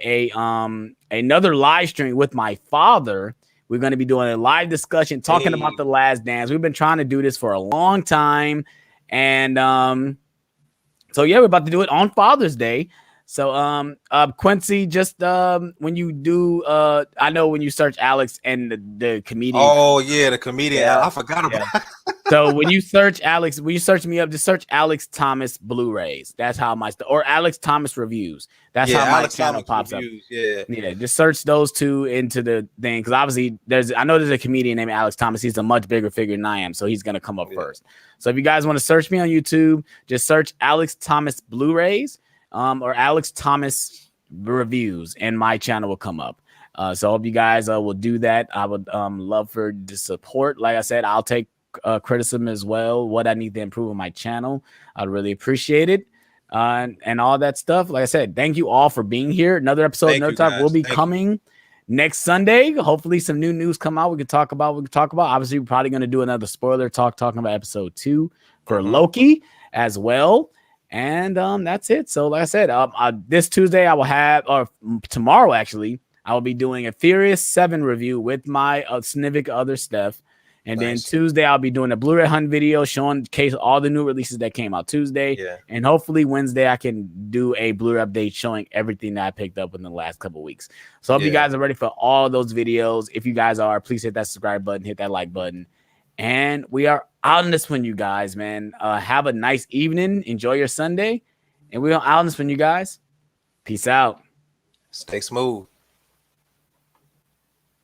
another live stream with my father. We're going to be doing a live discussion talking about The Last Dance. We've been trying to do this for a long time, and So yeah, we're about to do it on Father's Day. So Quincy, just when you do I know when you search Alex and the comedian. Oh yeah, the comedian. Yeah, I forgot yeah. about. So when you search Alex, when you search me up, just search Alex Thomas Blu-rays. That's how my or Alex Thomas reviews. That's Yeah, how my Alex channel Thomas pops up. reviews. Yeah, Yeah, just search those two into the thing because obviously I know there's a comedian named Alex Thomas. He's a much bigger figure than I am, so he's gonna come up yeah. first. So if you guys want to search me on YouTube, just search Alex Thomas Blu-rays or Alex Thomas reviews, and my channel will come up. So I hope you guys will do that. I would love for the support. Like I said, I'll take criticism as well. What I need to improve on my channel, I'd really appreciate it. And all that stuff. Like I said, thank you all for being here. Another episode of Nerd Talk will be coming next Sunday. Hopefully, some new news come out. We can talk about. Obviously, we're probably going to do another spoiler talk talking about episode 2 for Loki as well. And that's it. So, like I said, this Tuesday I will have, or tomorrow actually, I will be doing a Furious 7 review with my significant other Steph. And then Tuesday, I'll be doing a Blu-ray hunt video showing case all the new releases that came out Tuesday. Yeah. And hopefully Wednesday, I can do a Blu-ray update showing everything that I picked up in the last couple of weeks. So I hope you guys are ready for all those videos. If you guys are, please hit that subscribe button, hit that like button. And we are out on this one, you guys, man. Have a nice evening. Enjoy your Sunday. And we are out on this one, you guys. Peace out. Stay smooth.